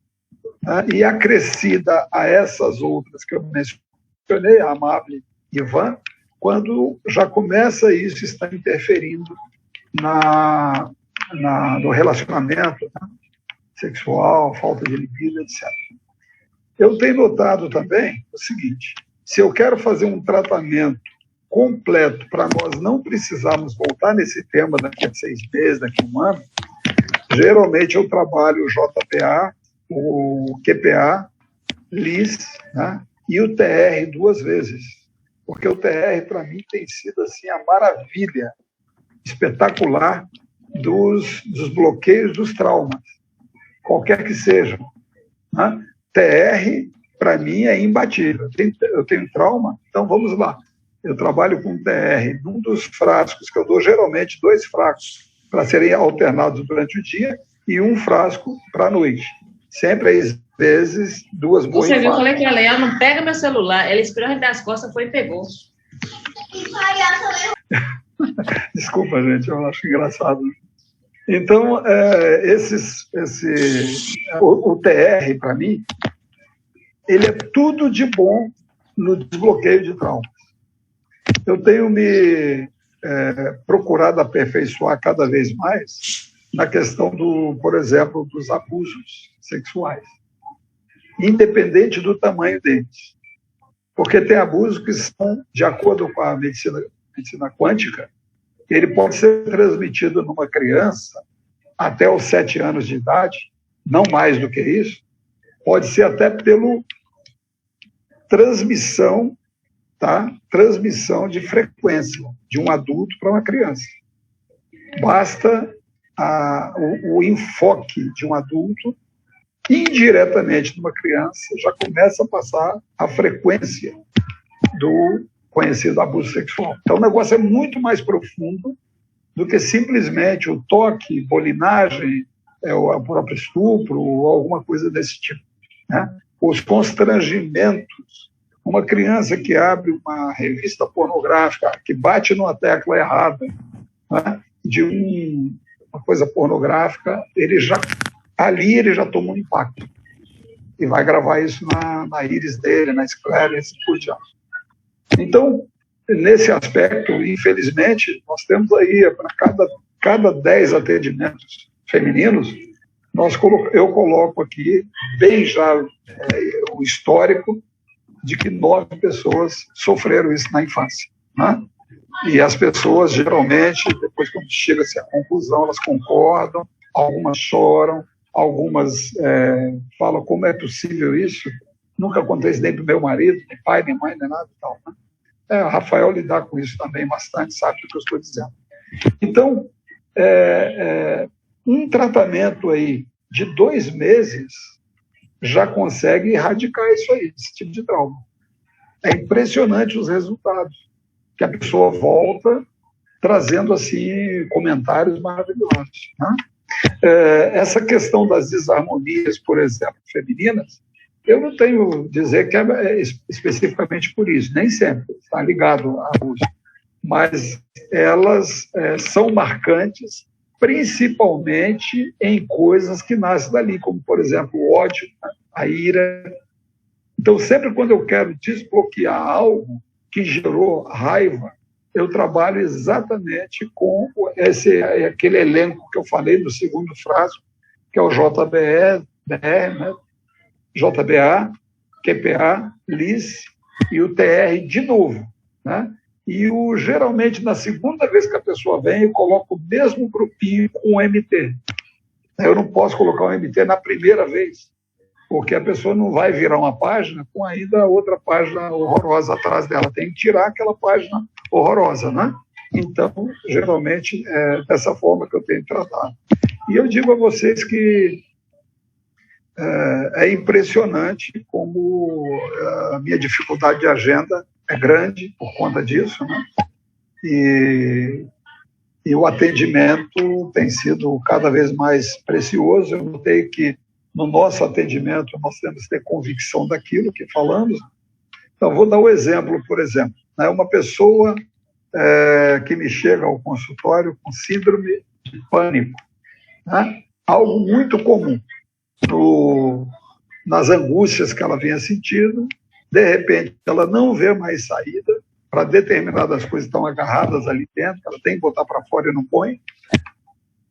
Né? E acrescida a essas outras que eu mencionei, a Amabile e Van, quando já começa isso, está interferindo no relacionamento, né? Sexual, falta de libido, etc. Eu tenho notado também o seguinte: se eu quero fazer um tratamento completo para nós não precisarmos voltar nesse tema daqui a 6 meses, daqui a 1 ano, geralmente eu trabalho o JPA, o QPA, LIS, né, e o TR 2 vezes. Porque o TR, para mim, tem sido assim, a maravilha espetacular dos bloqueios dos traumas, qualquer que sejam. Né? TR, para mim, é imbatível. Eu tenho trauma, então vamos lá. Eu trabalho com TR num dos frascos, que eu dou geralmente 2 frascos para serem alternados durante o dia e 1 frasco para a noite. Sempre, às vezes, 2 borrifadas. Você viu, eu falei com ela, ela não pega meu celular, ela esperou a gente dar as costas, foi e pegou. Desculpa, gente, eu acho engraçado. Então, o TR, para mim, ele é tudo de bom no desbloqueio de traumas. Eu tenho me procurado aperfeiçoar cada vez mais na questão por exemplo, dos abusos sexuais, independente do tamanho deles. Porque tem abusos que são, de acordo com a medicina quântica, ele pode ser transmitido numa criança até os 7 anos de idade, não mais do que isso, pode ser até pelo transmissão de frequência de um adulto para uma criança. Basta o enfoque de um adulto, indiretamente numa criança, já começa a passar a frequência do conhecido abuso sexual. Então, o negócio é muito mais profundo do que simplesmente o toque, bolinagem, o próprio estupro, ou alguma coisa desse tipo. Né? Os constrangimentos. Uma criança que abre uma revista pornográfica, que bate numa tecla errada, né, de uma coisa pornográfica, ele já toma um impacto. E vai gravar isso na íris dele, na esclera, e assim por diante. Então, nesse aspecto, infelizmente, nós temos aí, para cada 10 atendimentos femininos, eu coloco aqui, bem já o histórico, de que 9 pessoas sofreram isso na infância. Né? E as pessoas, geralmente, depois quando chega-se à conclusão, elas concordam, algumas choram, algumas falam como é possível isso, nunca contei isso nem para o meu marido, nem pai, nem mãe, nem nada e tal. Né? o Rafael lidar com isso também bastante, sabe o que eu estou dizendo. Então, um tratamento aí de 2 meses já consegue erradicar isso aí, esse tipo de trauma. É impressionante os resultados, que a pessoa volta trazendo assim comentários maravilhosos, né? Essa questão das desarmonias, por exemplo, femininas, eu não tenho dizer que é especificamente por isso, nem sempre está ligado à música, mas elas são marcantes principalmente em coisas que nascem dali, como, por exemplo, o ódio, a ira. Então, sempre quando eu quero desbloquear algo que gerou raiva, eu trabalho exatamente com aquele elenco que eu falei no segundo frasco, que é o JBE, né? JBA, QPA, LIS e o TR de novo, né? E geralmente, na segunda vez que a pessoa vem, eu coloco o mesmo grupinho com o MT. Eu não posso colocar o MT na primeira vez, porque a pessoa não vai virar uma página com ainda outra página horrorosa atrás dela. Tem que tirar aquela página horrorosa, né? Então, geralmente, é dessa forma que eu tenho tratado. E eu digo a vocês que é impressionante como a minha dificuldade de agenda é grande por conta disso, né? E o atendimento tem sido cada vez mais precioso. Eu notei que no nosso atendimento nós temos que ter convicção daquilo que falamos. Então, vou dar um exemplo, por exemplo, né? Uma pessoa que me chega ao consultório com síndrome de pânico, né? Algo muito comum nas angústias que ela vinha sentindo. De repente, ela não vê mais saída para determinadas coisas que estão agarradas ali dentro, ela tem que botar para fora e não põe.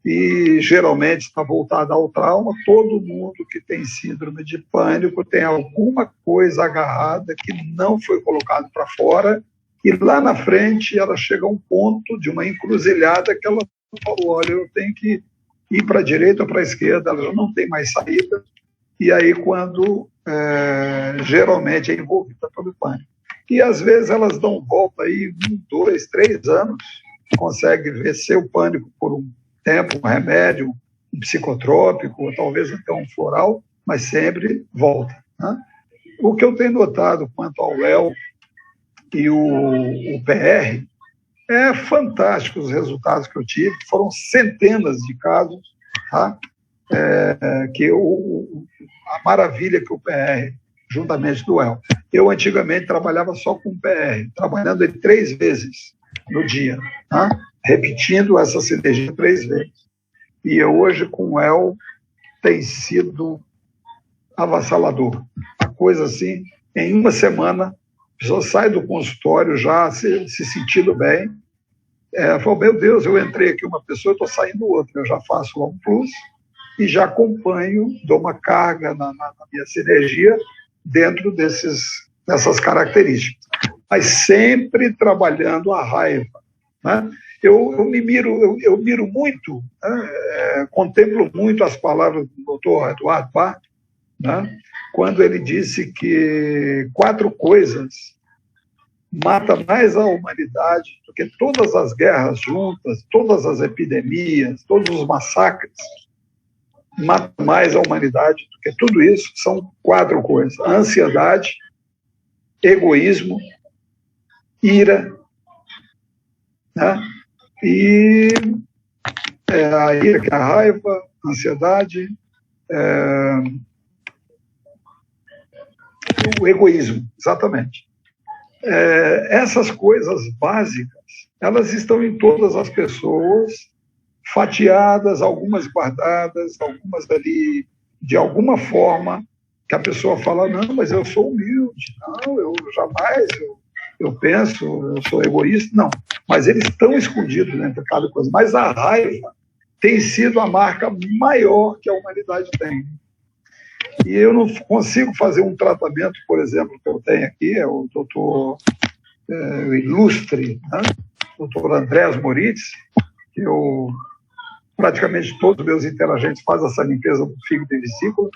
E, geralmente, está voltada ao trauma. Todo mundo que tem síndrome de pânico tem alguma coisa agarrada que não foi colocada para fora, e lá na frente ela chega a um ponto de uma encruzilhada que ela falou, olha, eu tenho que ir para a direita ou para a esquerda, ela já não tem mais saída. E aí, quando geralmente é envolvida pelo pânico. E, às vezes, elas dão volta aí 1, 2, 3 anos, conseguem vencer o pânico por um tempo, um remédio, um psicotrópico, ou talvez até um floral, mas sempre volta, né? O que eu tenho notado quanto ao El e o PR, é fantástico os resultados que eu tive, foram centenas de casos, tá? A maravilha que o PR, juntamente do El. Eu, antigamente, trabalhava só com o PR, trabalhando ele 3 vezes no dia, tá? Repetindo essa sinergia 3 vezes. E hoje, com o El, tem sido avassalador. Uma coisa assim, em uma semana, a pessoa sai do consultório já se sentindo bem. Falou, meu Deus, eu entrei aqui uma pessoa, estou saindo outra. Eu já faço lá um plus e já acompanho, dou uma carga na minha sinergia dentro dessas características. Mas sempre trabalhando a raiva, né? Eu miro muito, né? Contemplo muito as palavras do Dr. Eduardo Bach, né? Quando ele disse que 4 coisas matam mais a humanidade do que todas as guerras juntas, todas as epidemias, todos os massacres, matam mais a humanidade do que tudo isso. São 4 coisas: a ansiedade, egoísmo, ira, né? E a ira, que é a raiva, a ansiedade, o egoísmo, exatamente. Essas coisas básicas, elas estão em todas as pessoas, fatiadas, algumas guardadas, algumas ali, de alguma forma, que a pessoa fala, não, mas eu sou humilde, não, eu jamais, eu penso, eu sou egoísta, não. Mas eles estão escondidos dentro de cada coisa. Mas a raiva tem sido a marca maior que a humanidade tem. E eu não consigo fazer um tratamento, por exemplo, que eu tenho aqui, é o doutor ilustre, né? Doutor Andrés Moritz, que praticamente todos os meus interagentes fazem essa limpeza do fígado e vesícula,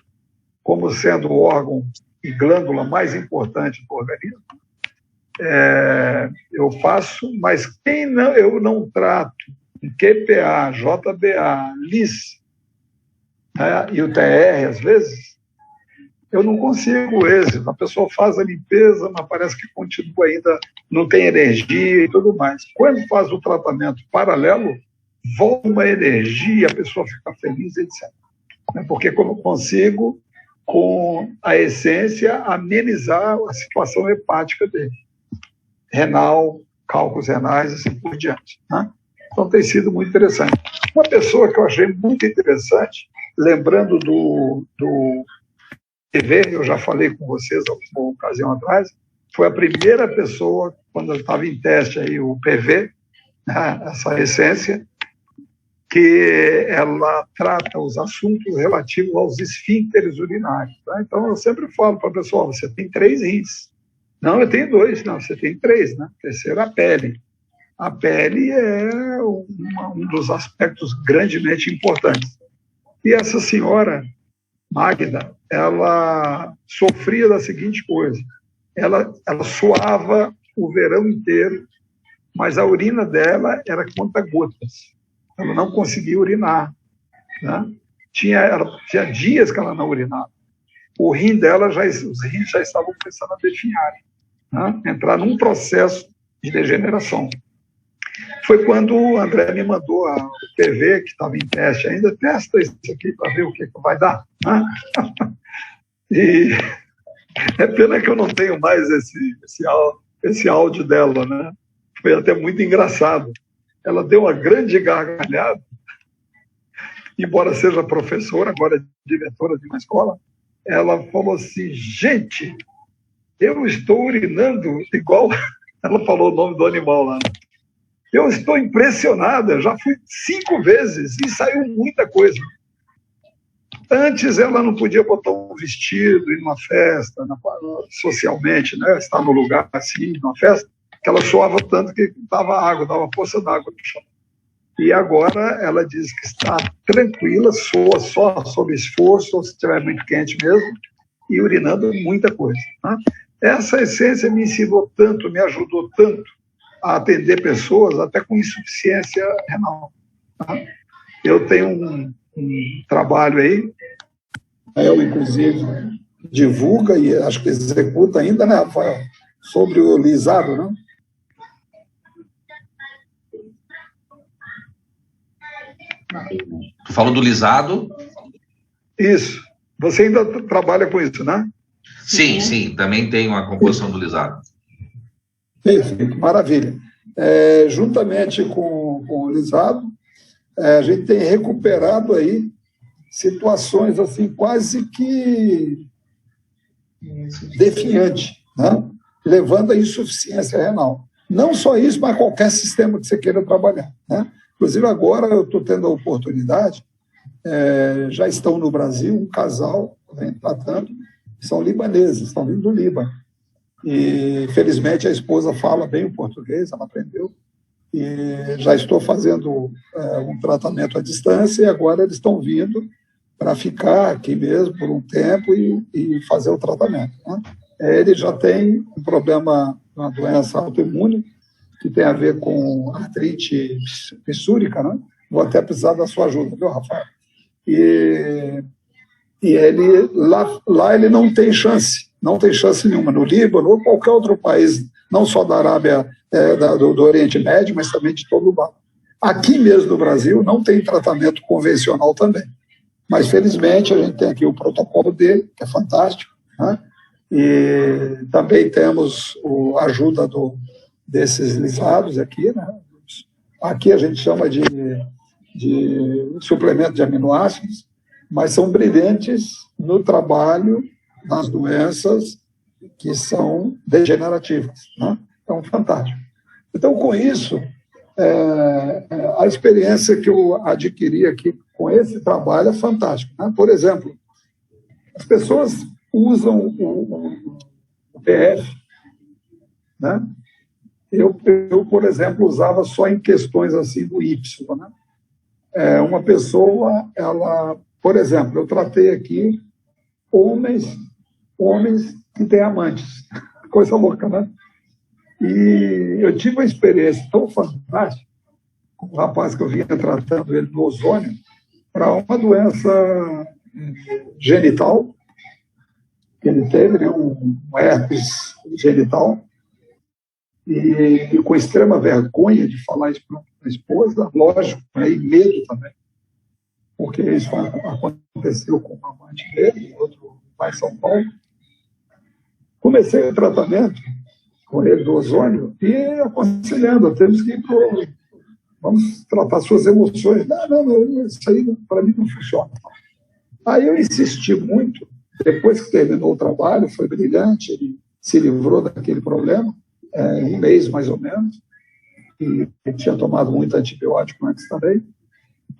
como sendo o órgão e glândula mais importante do organismo. eu faço, mas eu não trato em QPA, JBA, LIS, né, e o TR, às vezes, eu não consigo êxito. A pessoa faz a limpeza, mas parece que continua ainda, não tem energia e tudo mais. Quando faz o tratamento paralelo, volta uma energia, a pessoa fica feliz, etc. Porque eu consigo, com a essência, amenizar a situação hepática dele. Renal, cálculos renais, assim por diante. Né? Então tem sido muito interessante. Uma pessoa que eu achei muito interessante, lembrando do PV, eu já falei com vocês alguma ocasião atrás, foi a primeira pessoa, quando eu estava em teste aí, o PV, né, essa essência, que ela trata os assuntos relativos aos esfíncteres urinários. Tá? Então, eu sempre falo para a pessoa, você tem 3 rins. Não, eu tenho 2. Não, você tem 3. Né? Terceiro, a pele. A pele é um dos aspectos grandemente importantes. E essa senhora, Magda, ela sofria da seguinte coisa. Ela suava o verão inteiro, mas a urina dela era conta-gotas. Ela não conseguia urinar. Né? Ela tinha dias que ela não urinava. O rim dela, os rins já estavam começando a definhar, né? Entrar num processo de degeneração. Foi quando o André me mandou o PV, que estava em teste ainda, testa isso aqui para ver o que vai dar. Né? E é pena que eu não tenho mais esse áudio dela, né? Foi até muito engraçado. Ela deu uma grande gargalhada, embora seja professora, agora é diretora de uma escola. Ela falou assim, gente, eu estou urinando igual... Ela falou o nome do animal lá. Né? Eu estou impressionada, já fui 5 vezes e saiu muita coisa. Antes ela não podia botar um vestido, ir numa festa, socialmente, né? Estar no lugar assim, numa festa, que ela suava tanto que dava água, dava poça d'água no chão. E agora ela diz que está tranquila, soa só sob esforço, ou se estiver muito quente mesmo, e urinando muita coisa. Né? Essa essência me ensinou tanto, me ajudou tanto a atender pessoas até com insuficiência renal. Né? Eu tenho um trabalho aí, eu inclusive divulga e acho que executa ainda, né, Rafael, sobre o lisado, né? Tu falou do lisado? Isso. Você ainda trabalha com isso, né? Sim, sim. Também tem uma composição do lisado. Perfeito, maravilha. Juntamente com o lisado, a gente tem recuperado aí situações assim quase que definhantes, né? Levando à insuficiência renal. Não só isso, mas qualquer sistema que você queira trabalhar, né? Inclusive, agora eu estou tendo a oportunidade, já estão no Brasil, um casal, vem tratando, são libaneses, estão vindo do Líbano. E, felizmente, a esposa fala bem o português, ela aprendeu, e já estou fazendo um tratamento à distância, e agora eles estão vindo para ficar aqui mesmo por um tempo e fazer o tratamento. Né? Ele já tem um problema, uma doença autoimune, que tem a ver com artrite pissúrica, né? Vou até precisar da sua ajuda, viu, Rafael? E ele, lá ele não tem chance nenhuma, no Líbano ou qualquer outro país, não só da Arábia, do Oriente Médio, mas também de todo o lado. Aqui mesmo no Brasil não tem tratamento convencional também, mas felizmente a gente tem aqui o protocolo dele, que é fantástico, né? E também temos a ajuda desses lisados aqui, né? Aqui a gente chama de suplemento de aminoácidos, mas são brilhantes no trabalho das doenças que são degenerativas, né? Então, fantástico. Então, com isso, a experiência que eu adquiri aqui com esse trabalho é fantástica, né? Por exemplo, as pessoas usam o PF, né? Eu, por exemplo, usava só em questões assim do Y, né? Uma pessoa, ela, por exemplo, eu tratei aqui homens que têm amantes. Coisa louca, né? E eu tive uma experiência tão fantástica com o rapaz que eu vinha tratando ele no ozônio para uma doença genital, que ele teve, um herpes genital, e com extrema vergonha de falar isso para a esposa, lógico, e medo também, porque isso aconteceu com uma amante dele, outro pai em São Paulo. Comecei o tratamento com ele do ozônio e aconselhando, temos que ir vamos tratar suas emoções. Não, isso aí para mim não funciona. Aí eu insisti muito, depois que terminou o trabalho, foi brilhante, ele se livrou daquele problema, um mês mais ou menos, e ele tinha tomado muito antibiótico antes também.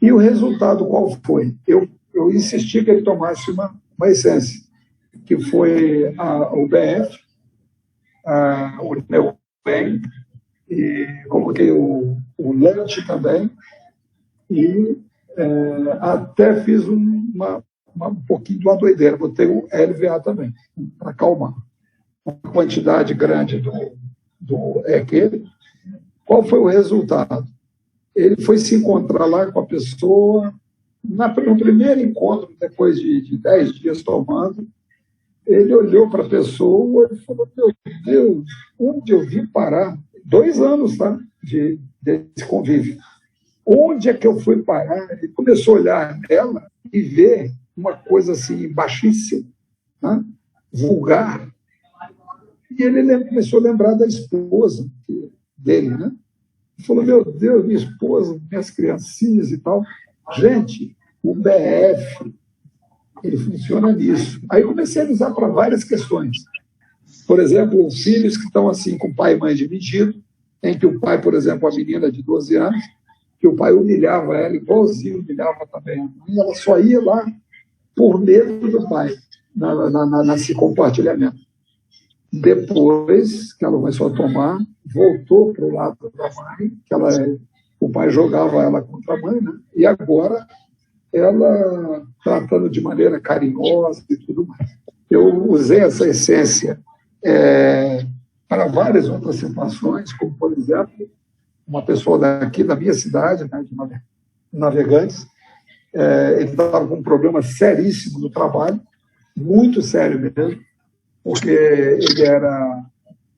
E o resultado qual foi? Eu insisti que ele tomasse uma essência, que foi o BF, o Neuben, e coloquei o Lante também, e até fiz um pouquinho de uma doideira, botei o LVA também, para acalmar. Uma quantidade grande do EQ. Qual foi o resultado? Ele foi se encontrar lá com a pessoa, no primeiro encontro, depois de 10 dias tomando, ele olhou para a pessoa e falou, meu Deus, onde eu vim parar? 2 anos, tá? Desse convívio. Onde é que eu fui parar? Ele começou a olhar nela e ver uma coisa assim, baixíssima, né? Vulgar. E ele começou a lembrar da esposa dele, né? Ele falou, meu Deus, minha esposa, minhas criancinhas e tal. Gente, o BF, ele funciona nisso. Aí comecei a usar para várias questões. Por exemplo, filhos que estão assim com pai e mãe dividido, em que o pai, por exemplo, a menina de 12 anos, que o pai humilhava ela, igualzinho humilhava também a mãe, ela só ia lá por medo do pai, nesse compartilhamento. Depois que ela começou a tomar, voltou para o lado da mãe, que o pai jogava ela contra a mãe, né? E agora ela tratando de maneira carinhosa e tudo mais. Eu usei essa essência para várias outras situações, como, por exemplo, uma pessoa daqui da minha cidade, né, de Navegantes, ele estava com um problema seríssimo no trabalho, muito sério mesmo, porque ele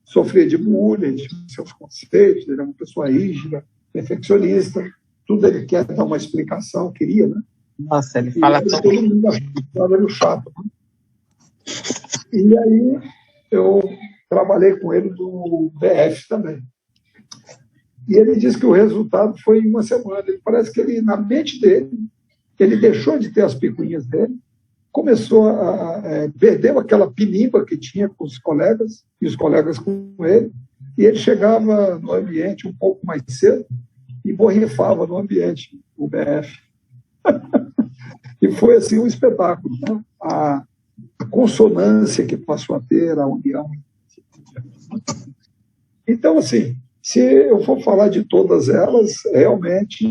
sofria de bullying, tinha seus conceitos, ele era uma pessoa rígida, perfeccionista, tudo ele quer dar uma explicação, queria, né? Nossa, ele fala tão todo mundo achava ele chato, né? E aí eu trabalhei com ele do BF também. E ele disse que o resultado foi em 1 semana. Ele parece que ele, na mente dele, ele deixou de ter as picuinhas dele, começou perdeu aquela pinimba que tinha com os colegas, e os colegas com ele, e ele chegava no ambiente um pouco mais cedo e borrifava no ambiente, o BF. E foi assim um espetáculo, né? A consonância que passou a ter, a união. Então, assim, se eu for falar de todas elas, realmente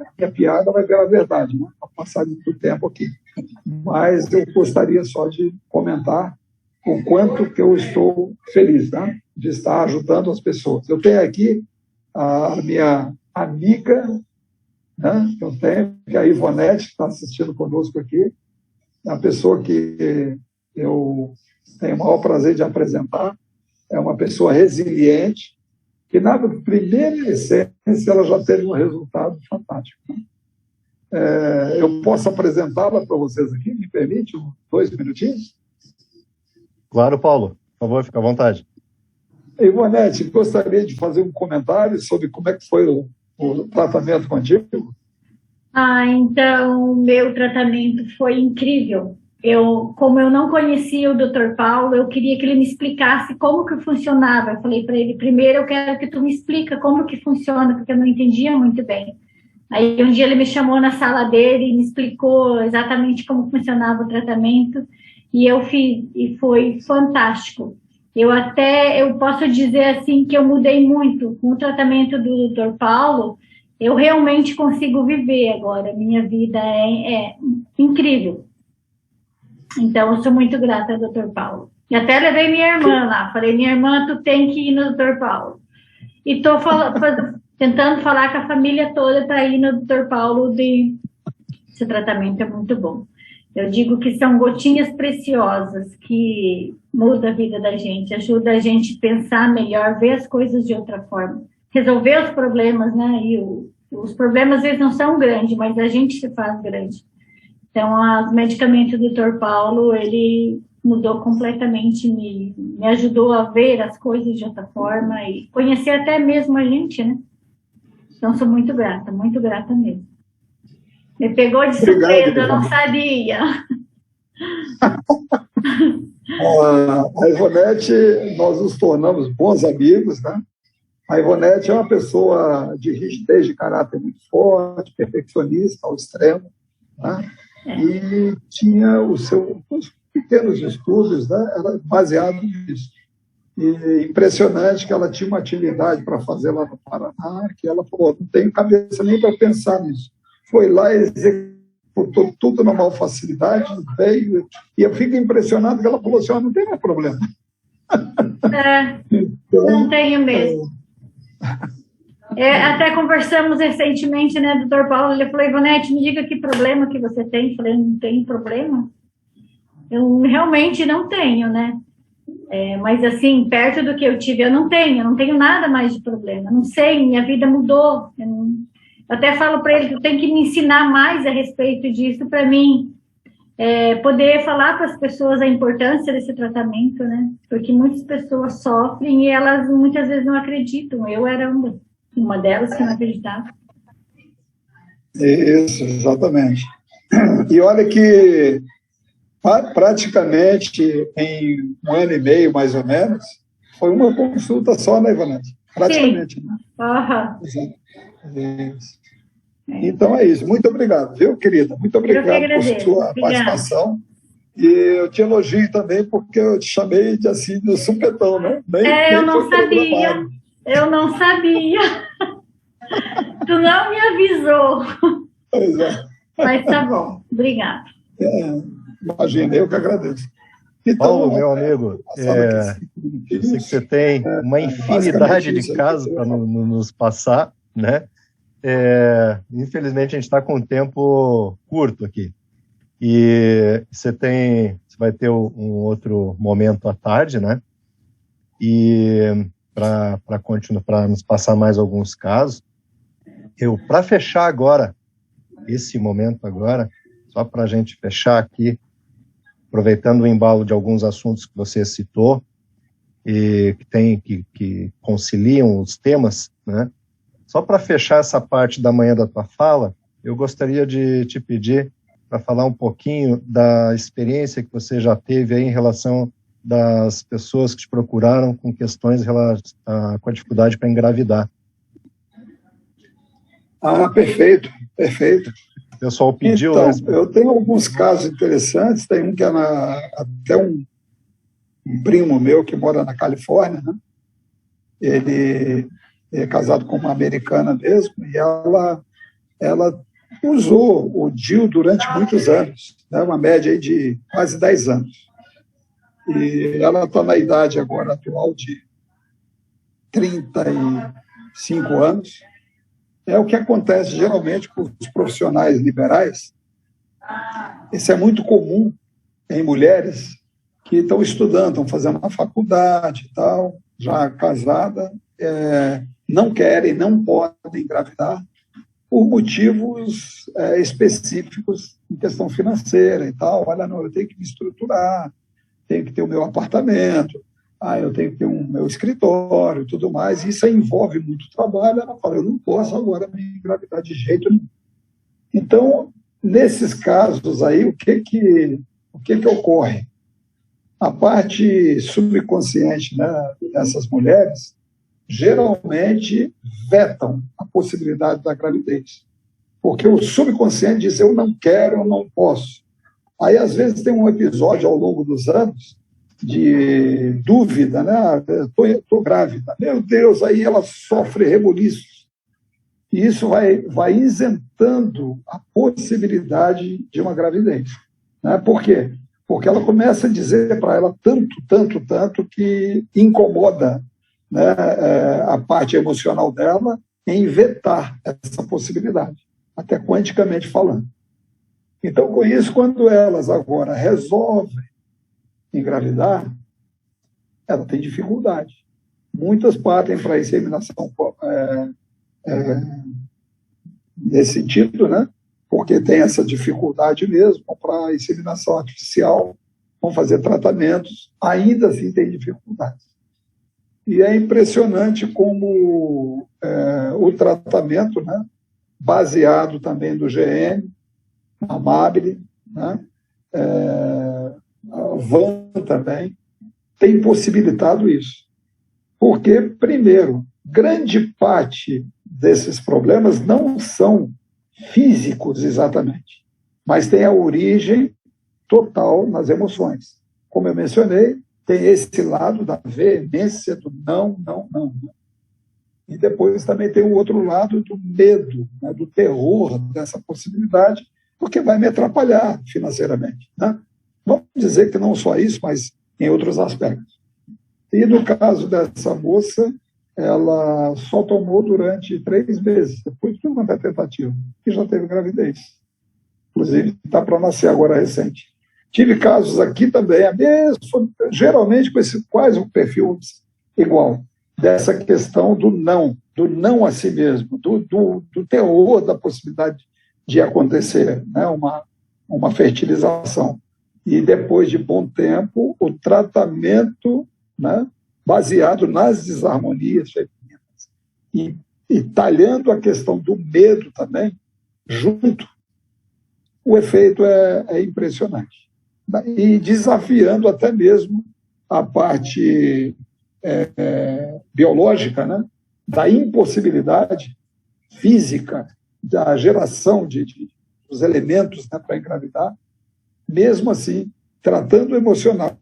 a minha piada vai virar verdade, né? Para passar muito tempo aqui. Mas eu gostaria só de comentar o quanto que eu estou feliz, né? De estar ajudando as pessoas. Eu tenho aqui a minha amiga, né? Eu tenho, que é a Ivonete, que está assistindo conosco aqui, a pessoa que eu tenho o maior prazer de apresentar, é uma pessoa resiliente, que na primeira essência ela já teve um resultado fantástico. Eu posso apresentá-la para vocês aqui, me permite 2 minutinhos? Claro, Paulo, por favor, fica à vontade. Ivonete, gostaria de fazer um comentário sobre como é que foi o tratamento contigo? Então, meu tratamento foi incrível. Como eu não conhecia o Dr. Paulo, eu queria que ele me explicasse como que funcionava. Eu falei para ele, primeiro eu quero que tu me explica como que funciona, porque eu não entendia muito bem. Aí um dia ele me chamou na sala dele e me explicou exatamente como funcionava o tratamento, e eu fiz, e foi fantástico. Eu posso dizer assim que eu mudei muito com o tratamento do Dr. Paulo. Eu realmente consigo viver agora. Minha vida é incrível. Então, eu sou muito grata ao Dr. Paulo. E até levei minha irmã lá. Falei, minha irmã, tu tem que ir no Dr. Paulo. E estou tentando falar com a família toda para ir no Dr. Paulo. Esse tratamento é muito bom. Eu digo que são gotinhas preciosas que mudam a vida da gente, ajuda a gente a pensar melhor, ver as coisas de outra forma, resolver os problemas, né? E os problemas às vezes não são grandes, mas a gente se faz grande. Então, os medicamentos do Dr. Paulo, ele mudou completamente, me ajudou a ver as coisas de outra forma e conhecer até mesmo a gente, né? Então, sou muito grata mesmo. Me pegou de surpresa, eu não sabia. A Ivonete, nós nos tornamos bons amigos, né? A Ivonete é uma pessoa de rigidez de caráter muito forte, perfeccionista ao extremo, né? E tinha os pequenos estudos, né? Era baseado nisso. E impressionante que ela tinha uma atividade para fazer lá no Paraná, que ela falou, não tenho cabeça nem para pensar nisso. Foi lá, executou tudo na maior facilidade, veio, e eu fico impressionado que ela falou assim, não tem mais problema. Então, não tenho mesmo. Até conversamos recentemente, né, Dr. Paulo, ele falou, Ivonete, me diga que problema que você tem. Eu falei, não tem problema. Eu realmente não tenho, né? Mas assim, perto do que eu tive, eu não tenho nada mais de problema. Não sei, minha vida mudou. Eu até falo para ele que eu tenho que me ensinar mais a respeito disso para mim poder falar para as pessoas a importância desse tratamento, né? Porque muitas pessoas sofrem e elas muitas vezes não acreditam. Eu era uma delas que não acreditava. Isso, exatamente. E olha que praticamente em 1 ano e meio, mais ou menos, foi uma consulta só, né, Ivonete? Praticamente. Sim. Né? Isso. Então é isso. Muito obrigado, viu, querida? Muito obrigado por sua participação. E eu te elogio também porque eu te chamei de assim, do supetão, né? Eu não sabia. Eu não sabia. Tu não me avisou. Pois é. Mas tá bom. Obrigada. Imagina, eu que agradeço. Então, Paulo, meu amigo, eu sei que você tem uma infinidade de casos para nos passar, né? Infelizmente, a gente está com um tempo curto aqui. E você vai ter um outro momento à tarde, né? E para continuar, para nos passar mais alguns casos, para fechar agora, esse momento agora, só para a gente fechar aqui, aproveitando o embalo de alguns assuntos que você citou, e que conciliam os temas, né? Só para fechar essa parte da manhã da tua fala, eu gostaria de te pedir para falar um pouquinho da experiência que você já teve aí em relação das pessoas que te procuraram com questões com a dificuldade para engravidar. Perfeito, perfeito. O pessoal pediu... Então, eu tenho alguns casos interessantes, tem um que até um primo meu que mora na Califórnia, né? Ele é casado com uma americana mesmo, e ela usou o DIU durante muitos anos, né? Uma média aí de quase 10 anos. E ela está na idade agora atual de 35 anos. É o que acontece geralmente com os profissionais liberais. Isso é muito comum em mulheres que estão estudando, estão fazendo uma faculdade e tal, já casada, não querem, não podem engravidar por motivos específicos em questão financeira e tal. Olha, não, eu tenho que me estruturar, tenho que ter o meu apartamento, eu tenho que ter o meu escritório e tudo mais. Isso envolve muito trabalho. Ela fala, eu não posso agora me engravidar de jeito nenhum. Então, nesses casos aí, o que ocorre? A parte subconsciente, né, dessas mulheres geralmente vetam a possibilidade da gravidez. Porque o subconsciente diz, eu não quero, eu não posso. Aí, às vezes, tem um episódio ao longo dos anos de dúvida, né? Estou grávida. Meu Deus, aí ela sofre rebuliços. E isso vai isentando a possibilidade de uma gravidez. Né? Por quê? porque ela começa a dizer para ela tanto que incomoda, né, a parte emocional dela em vetar essa possibilidade, até quanticamente falando. Então, com isso, quando elas agora resolvem engravidar, ela tem dificuldade. Muitas partem para a inseminação nesse sentido, né? Porque tem essa dificuldade mesmo para a inseminação artificial, vão fazer tratamentos, ainda assim tem dificuldades. E é impressionante como o tratamento, né, baseado também do GN, a Amabile, né, a VAN também, tem possibilitado isso. Porque, primeiro, grande parte desses problemas não são físicos exatamente, mas tem a origem total nas emoções. Como eu mencionei, tem esse lado da veemência do não. E depois também tem o outro lado do medo, né, do terror dessa possibilidade, porque vai me atrapalhar financeiramente, né? Vamos dizer que não só isso, mas em outros aspectos. E no caso dessa moça, ela só tomou durante 3 meses, depois de tudo quanto é tentativa, e já teve gravidez. Inclusive, está para nascer agora recente. Tive casos aqui também, geralmente com quase um perfil igual, dessa questão do não a si mesmo, do terror da possibilidade de acontecer, né, uma fertilização. E depois de bom tempo, o tratamento, né, baseado nas desarmonias femininas e talhando a questão do medo também, junto, o efeito é impressionante. E desafiando até mesmo a parte biológica, né, da impossibilidade física da geração dos elementos, né, para engravidar. Mesmo assim, tratando o emocional,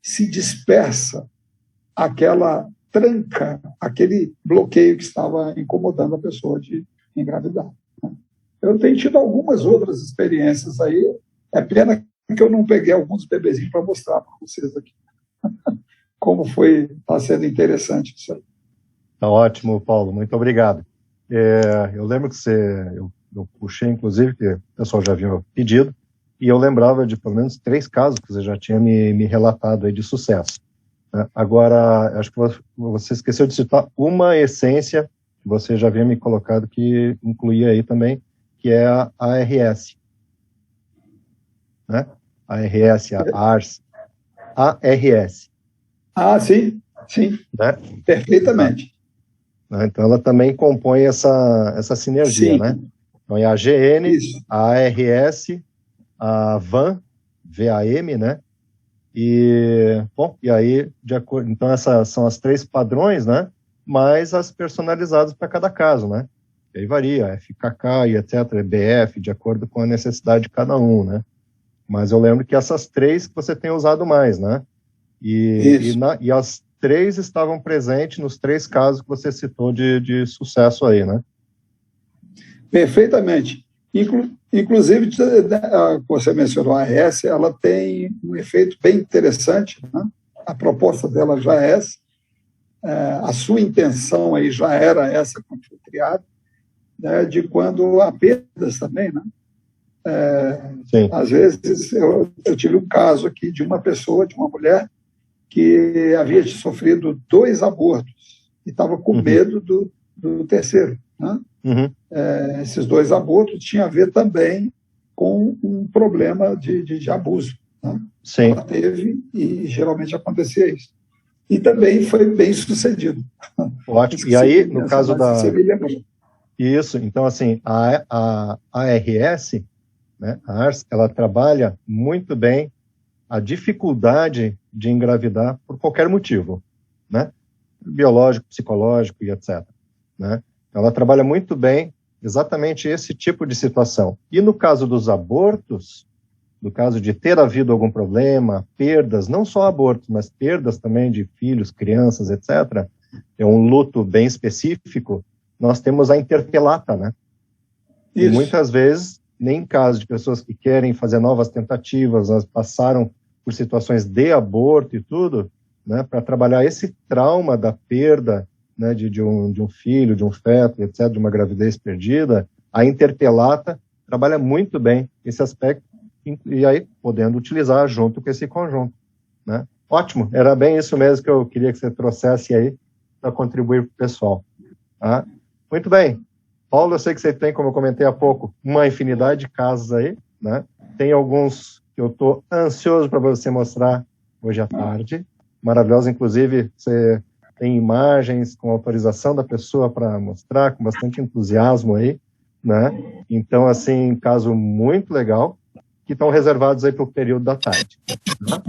se dispersa aquela tranca, aquele bloqueio que estava incomodando a pessoa de engravidar. Eu tenho tido algumas outras experiências aí, é pena que eu não peguei alguns bebezinhos para mostrar para vocês aqui. Como está sendo interessante isso aí. Tá ótimo, Paulo, muito obrigado. Eu lembro que eu puxei, inclusive, que o pessoal já havia pedido, e eu lembrava de pelo menos 3 casos que você já tinha me relatado aí de sucesso. Agora, acho que você esqueceu de citar uma essência que você já havia me colocado que incluía aí também, que é a ARS. Né? ARS, a ARS. ARS. Ah, sim. Né? Perfeitamente. Então, ela também compõe essa sinergia, sim, né? Então, é a GN, isso, a ARS, a VAM, VAM, né? E aí, de acordo, então essas são as 3 padrões, né? Mais as personalizadas para cada caso, né? E aí varia, FKK e etc, BF, de acordo com a necessidade de cada um, né? Mas eu lembro que essas 3 que você tem usado mais, né? E as 3 estavam presentes nos 3 casos que você citou de sucesso aí, né? Perfeitamente. Inclusive, você mencionou a ARS, ela tem um efeito bem interessante, né? A proposta dela já é essa, a sua intenção aí já era essa quando foi criada, né? De quando há perdas também, né? Às vezes, eu tive um caso aqui de uma pessoa, de uma mulher, que havia sofrido 2 abortos e estava com medo do terceiro, né? Esses 2 abortos tinham a ver também com um problema de abuso, né? Sim. Ela teve, e geralmente acontecia isso. E também foi bem sucedido. Ótimo. E aí, no caso da... Isso, então, assim, a ARS, né, a ARS, ela trabalha muito bem a dificuldade de engravidar por qualquer motivo, né? Biológico, psicológico e etc, né? Ela trabalha muito bem exatamente esse tipo de situação. E no caso dos abortos, no caso de ter havido algum problema, perdas, não só abortos, mas perdas também de filhos, crianças, etc., é um luto bem específico, nós temos a interpelata, né? Isso. E muitas vezes, nem em caso de pessoas que querem fazer novas tentativas, elas passaram por situações de aborto e tudo, né, para trabalhar esse trauma da perda, né, de um filho, de um feto, etc., de uma gravidez perdida. A Interpelata trabalha muito bem esse aspecto, e aí podendo utilizar junto com esse conjunto, né? Ótimo, era bem isso mesmo que eu queria que você trouxesse aí para contribuir para o pessoal. Tá? Muito bem. Paulo, eu sei que você tem, como eu comentei há pouco, uma infinidade de casos aí, né? Tem alguns que eu estou ansioso para você mostrar hoje à tarde. Maravilhoso, inclusive, você tem imagens com autorização da pessoa para mostrar, com bastante entusiasmo aí, né? Então, assim, caso muito legal, que estão reservados aí para o período da tarde. Tá?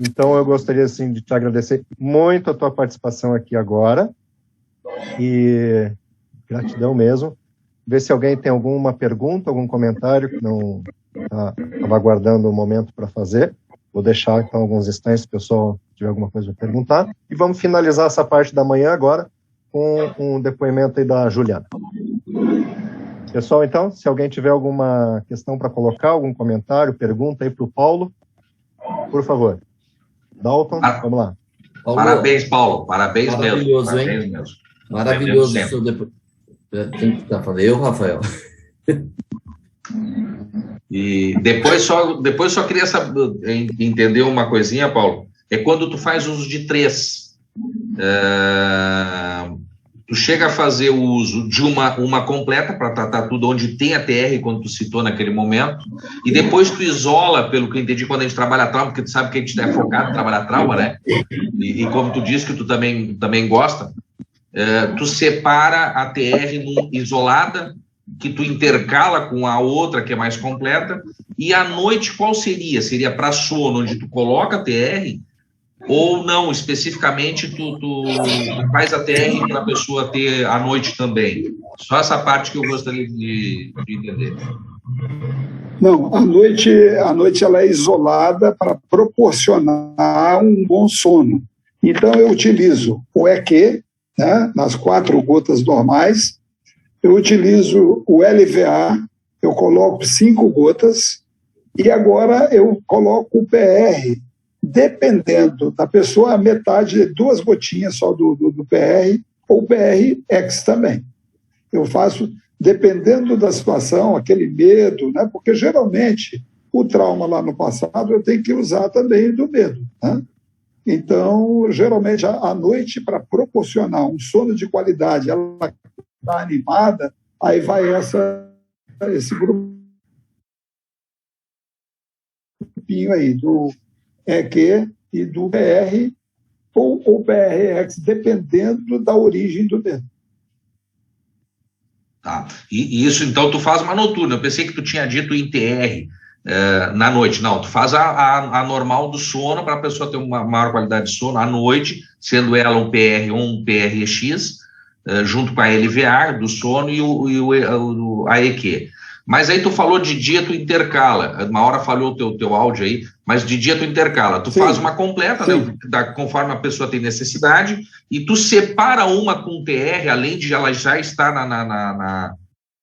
Então, eu gostaria, assim, de te agradecer muito a tua participação aqui agora, e gratidão mesmo. Ver se alguém tem alguma pergunta, algum comentário que não estava aguardando o momento para fazer. Vou deixar, então, alguns instantes, se o pessoal tiver alguma coisa para perguntar. E vamos finalizar essa parte da manhã agora com um depoimento aí da Juliana. Pessoal, então, se alguém tiver alguma questão para colocar, algum comentário, pergunta aí para o Paulo, por favor. Dalton, vamos lá. Paulo, parabéns, Paulo. Parabéns mesmo. Parabéns mesmo. Maravilhoso o seu depoimento. Quem que está falando? Eu, Rafael. E depois só queria entender uma coisinha, Paulo. É quando tu faz uso de 3. Tu chega a fazer o uso de uma completa para tratar tudo onde tem a TR, quando tu citou naquele momento, e depois tu isola, pelo que eu entendi, quando a gente trabalha trauma, porque tu sabe que a gente é focado em trabalhar trauma, né? E como tu disse que tu também gosta, tu separa a TR isolada, que tu intercala com a outra, que é mais completa, e à noite qual seria? Seria para sono, onde tu coloca a TR, ou não, especificamente tu faz a TR para a pessoa ter à noite também? Só essa parte que eu gostaria de entender. Não, à noite ela é isolada para proporcionar um bom sono. Então eu utilizo o EQ, né, nas 4 gotas normais, eu utilizo o LVA, eu coloco 5 gotas, e agora eu coloco o PR, dependendo da pessoa, a metade, 2 gotinhas só do PR, ou PRX também. Eu faço, dependendo da situação, aquele medo, né? Porque geralmente o trauma lá no passado eu tenho que usar também do medo, né? Então, geralmente, à noite, para proporcionar um sono de qualidade, ela está animada, aí vai esse grupinho aí, do EQ e do PR, ou PRX, dependendo da origem do dedo. Tá. E isso, então, tu faz uma noturna. Eu pensei que tu tinha dito em TR na noite. Não, tu faz a normal do sono para a pessoa ter uma maior qualidade de sono à noite, sendo ela um PR ou um PRX, junto com a LVA do sono e o AEQ. Mas aí tu falou de dia, tu intercala. Uma hora falhou o teu áudio aí, mas de dia tu intercala. Tu faz uma completa, né, conforme a pessoa tem necessidade, e tu separa uma com TR, além de ela já estar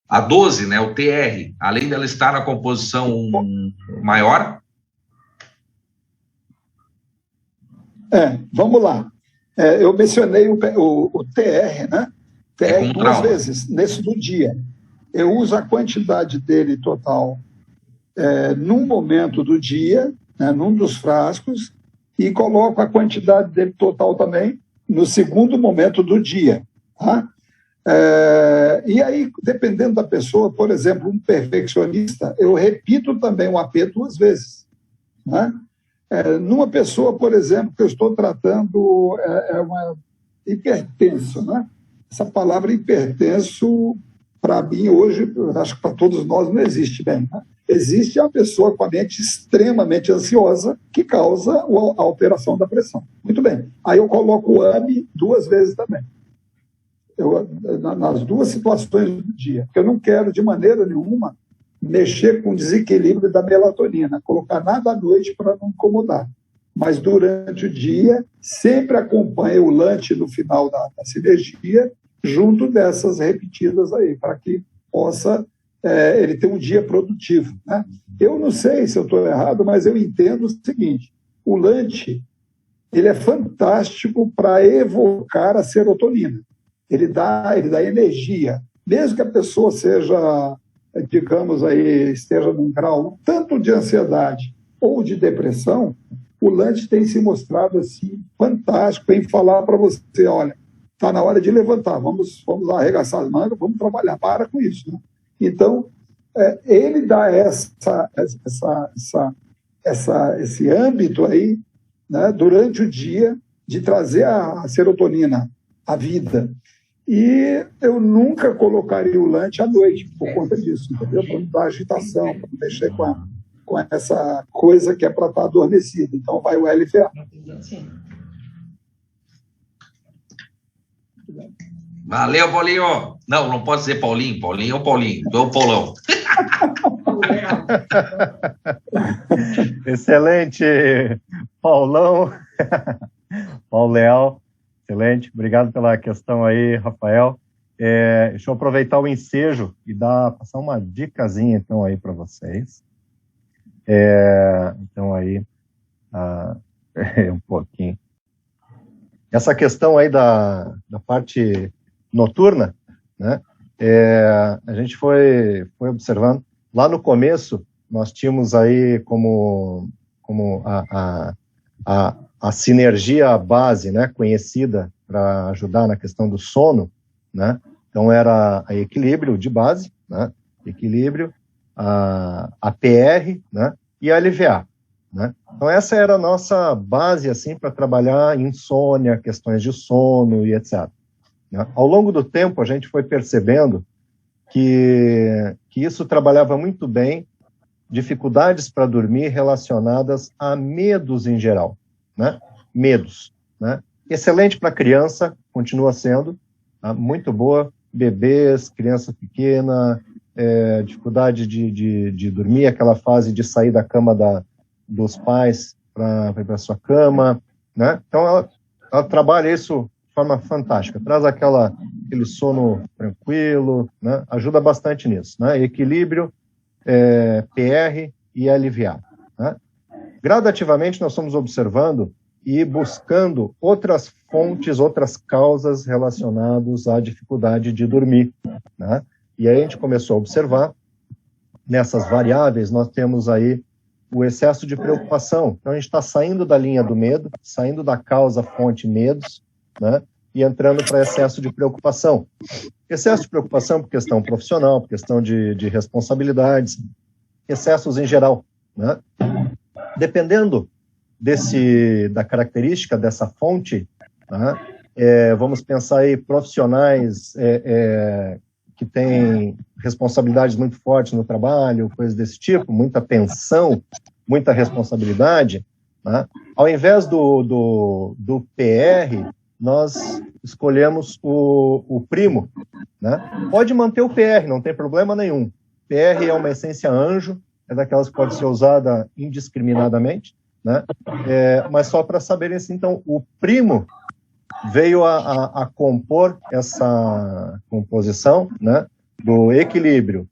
a 12, né, o TR, além dela estar na composição maior? Vamos lá. Eu mencionei o TR, né? TR 2 vezes, nesse do dia. Eu uso a quantidade dele total num momento do dia, né, num dos frascos, e coloco a quantidade dele total também no segundo momento do dia. Tá? E aí, dependendo da pessoa, por exemplo, um perfeccionista, eu repito também o AP 2 vezes. Né? Numa pessoa, por exemplo, que eu estou tratando, uma hipertenso, né? Essa palavra hipertenso, para mim, hoje, acho que para todos nós não existe bem. Né? Existe a pessoa com a mente extremamente ansiosa que causa a alteração da pressão. Muito bem. Aí eu coloco o AMI 2 vezes também. Nas 2 situações do dia. Porque eu não quero, de maneira nenhuma, mexer com o desequilíbrio da melatonina, colocar nada à noite para não incomodar. Mas durante o dia, sempre acompanha o lunch no final da sinergia, junto dessas repetidas aí, para que possa ele ter um dia produtivo. Né? Eu não sei se eu estou errado, mas eu entendo o seguinte: o lunch, ele é fantástico para evocar a serotonina. Ele dá energia. Mesmo que a pessoa seja, digamos aí, esteja num grau tanto de ansiedade ou de depressão, o lunch tem se mostrado assim fantástico em falar para você, olha, está na hora de levantar, vamos arregaçar as mangas, vamos trabalhar, para com isso. Né? Então, ele dá esse âmbito aí, né, durante o dia, de trazer a serotonina à vida. E eu nunca colocaria o lunch à noite por conta disso, entendeu? Para não dar agitação, para não mexer com essa coisa que é para estar adormecida. Então, vai o LVA. Valeu, Paulinho. Não pode dizer Paulinho. Paulinho é o Paulinho. Tu é o Paulão. Excelente, Paulão. Paulo Leal, excelente. Obrigado pela questão aí, Rafael. Deixa eu aproveitar o ensejo e passar uma dicasinha então aí para vocês. Então aí, um pouquinho. Essa questão aí da parte noturna, né? A gente foi observando. Lá no começo, nós tínhamos aí como a sinergia base, né, conhecida para ajudar na questão do sono, né? Então era a equilíbrio de base, né? Equilíbrio, a PR, né? E a LVA, né? Então essa era a nossa base assim para trabalhar insônia, questões de sono e etc. Né? Ao longo do tempo a gente foi percebendo que isso trabalhava muito bem dificuldades para dormir relacionadas a medos em geral, né? Medos, né? Excelente para criança, continua sendo, tá? Muito boa, bebês, criança pequena, dificuldade de dormir, aquela fase de sair da cama dos pais para ir para sua cama, né? Então ela trabalha isso de forma fantástica, traz aquele sono tranquilo, né? Ajuda bastante nisso, né? Equilíbrio, PR e LVA, né? Gradativamente nós estamos observando e buscando outras fontes, outras causas relacionadas à dificuldade de dormir, né? E aí a gente começou a observar, nessas variáveis, nós temos aí o excesso de preocupação. Então a gente está saindo da linha do medo, saindo da causa fonte medos, né? E entrando para excesso de preocupação. Excesso de preocupação por questão profissional, por questão de responsabilidades, excessos em geral, né? Dependendo da característica dessa fonte, né? Vamos pensar aí profissionais que têm responsabilidades muito fortes no trabalho, coisas desse tipo, muita tensão, muita responsabilidade, né? Ao invés do PR, nós escolhemos o primo, né? Pode manter o PR, não tem problema nenhum. PR é uma essência anjo, é daquelas que pode ser usada indiscriminadamente, né? Mas só para saberem assim, então, o primo veio a compor essa composição, né, do equilíbrio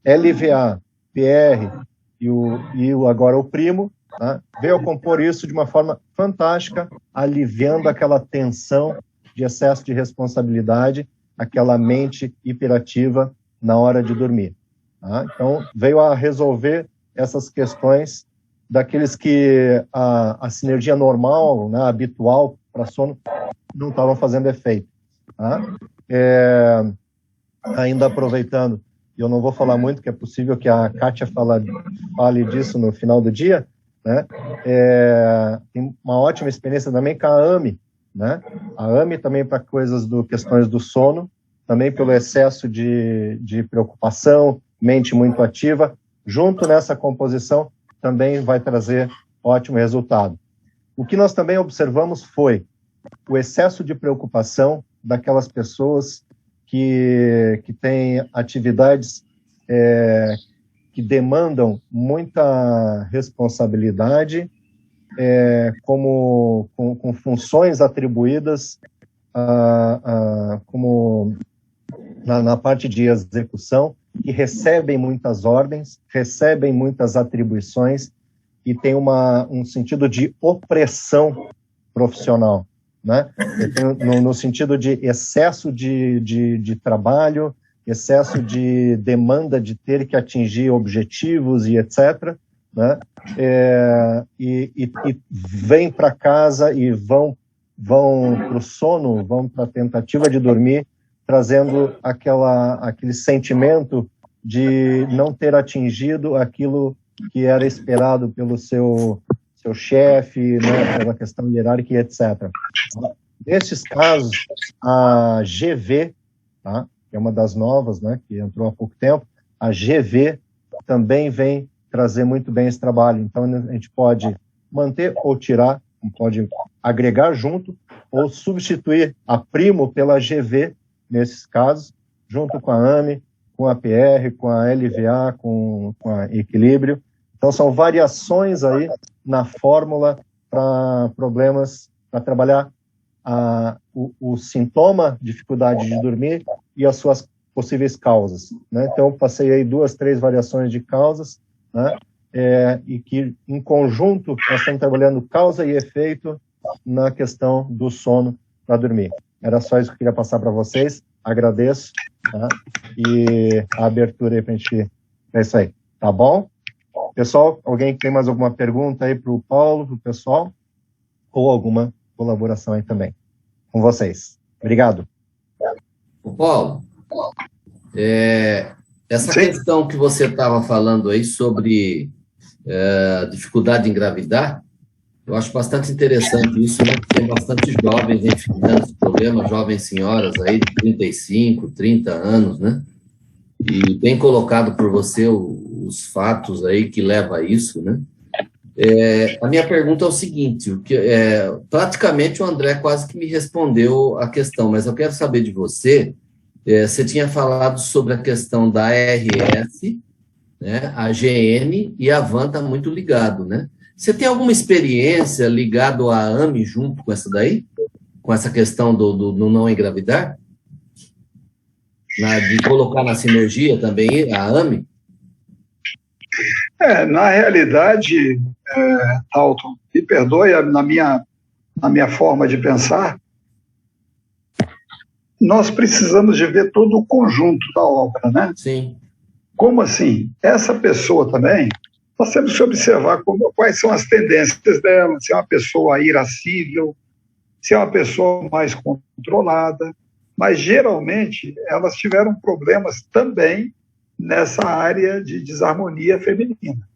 LVA, PR e agora o primo, né, veio a compor isso de uma forma fantástica, aliviando aquela tensão de excesso de responsabilidade, aquela mente hiperativa na hora de dormir. Tá? Então, veio a resolver essas questões daqueles que a sinergia normal, né, habitual para sono, não estavam fazendo efeito. Tá? Ainda aproveitando, eu não vou falar muito, que é possível que a Kátia fale disso no final do dia, né? Tem uma ótima experiência também com a AMI, né? A AMI também para questões do sono, também pelo excesso de preocupação, mente muito ativa, junto nessa composição também vai trazer ótimo resultado. O que nós também observamos foi o excesso de preocupação daquelas pessoas que têm atividades que demandam muita responsabilidade, com funções atribuídas como na parte de execução, que recebem muitas ordens, recebem muitas atribuições e tem um sentido de opressão profissional, né? No sentido de excesso de trabalho, excesso de demanda de ter que atingir objetivos e etc., né? E vem para casa e vão para o sono, vão para a tentativa de dormir, trazendo aquele sentimento de não ter atingido aquilo que era esperado pelo seu chefe, né, pela questão hierárquica e etc. Nesses casos, a GV, tá, que é uma das novas, né, que entrou há pouco tempo, a GV também vem trazer muito bem esse trabalho. Então, a gente pode manter ou tirar, pode agregar junto ou substituir a Primo pela GV, nesses casos, junto com a AME, com a PR, com a LVA, com a Equilíbrio. Então, são variações aí na fórmula para problemas, para trabalhar o sintoma, dificuldade de dormir e as suas possíveis causas, né? Então, passei aí 2, 3 variações de causas, né? E que, em conjunto, nós estamos trabalhando causa e efeito na questão do sono para dormir. Era só isso que eu queria passar para vocês. Agradeço, tá? E a abertura aí para a gente... É isso aí, tá bom? Pessoal, alguém tem mais alguma pergunta aí para o Paulo, para o pessoal? Ou alguma colaboração aí também? Com vocês. Obrigado. Paulo, essa questão que você estava falando aí sobre dificuldade de engravidar, eu acho bastante interessante isso, né? Tem bastante jovens enfrentando esse problema, jovens senhoras aí de 35, 30 anos, né? E bem colocado por você os fatos aí que levam a isso, né? A minha pergunta é o seguinte, praticamente o André quase que me respondeu a questão, mas eu quero saber de você, você tinha falado sobre a questão da ARS, né? A GM e a Van está muito ligado, né? Você tem alguma experiência ligado à AME junto com essa daí? Com essa questão do não engravidar? De colocar na sinergia também a AME? Na realidade, Dalton, me perdoe na minha forma de pensar, nós precisamos de ver todo o conjunto da obra, né? Sim. Como assim? Essa pessoa também, nós temos que observar quais são as tendências dela, se é uma pessoa irascível, se é uma pessoa mais controlada, mas geralmente elas tiveram problemas também nessa área de desarmonia feminina.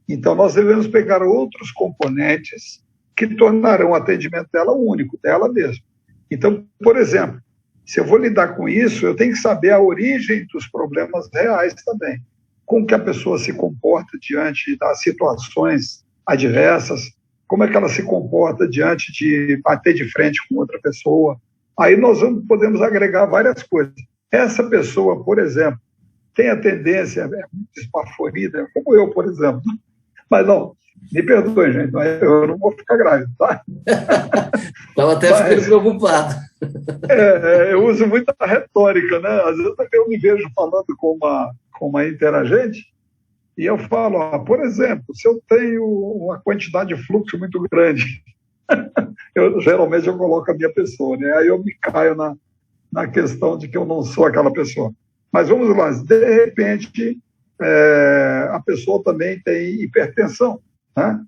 Então nós devemos pegar outros componentes que tornarão o atendimento dela único, dela mesma. Então, por exemplo, se eu vou lidar com isso, eu tenho que saber a origem dos problemas reais também. Como que a pessoa se comporta diante das situações adversas, como é que ela se comporta diante de bater de frente com outra pessoa. Aí nós podemos agregar várias coisas. Essa pessoa, por exemplo, tem a tendência, é muito esparforida, como eu, por exemplo. Mas não, me perdoe, gente, eu não vou ficar grávida, tá? Estava até ficando preocupado. Eu uso muita retórica, né? Às vezes eu me vejo falando com uma interagente e eu falo, por exemplo, se eu tenho uma quantidade de fluxo muito grande, geralmente eu coloco a minha pessoa, né? Aí eu me caio na questão de que eu não sou aquela pessoa. Mas vamos lá, de repente a pessoa também tem hipertensão, né?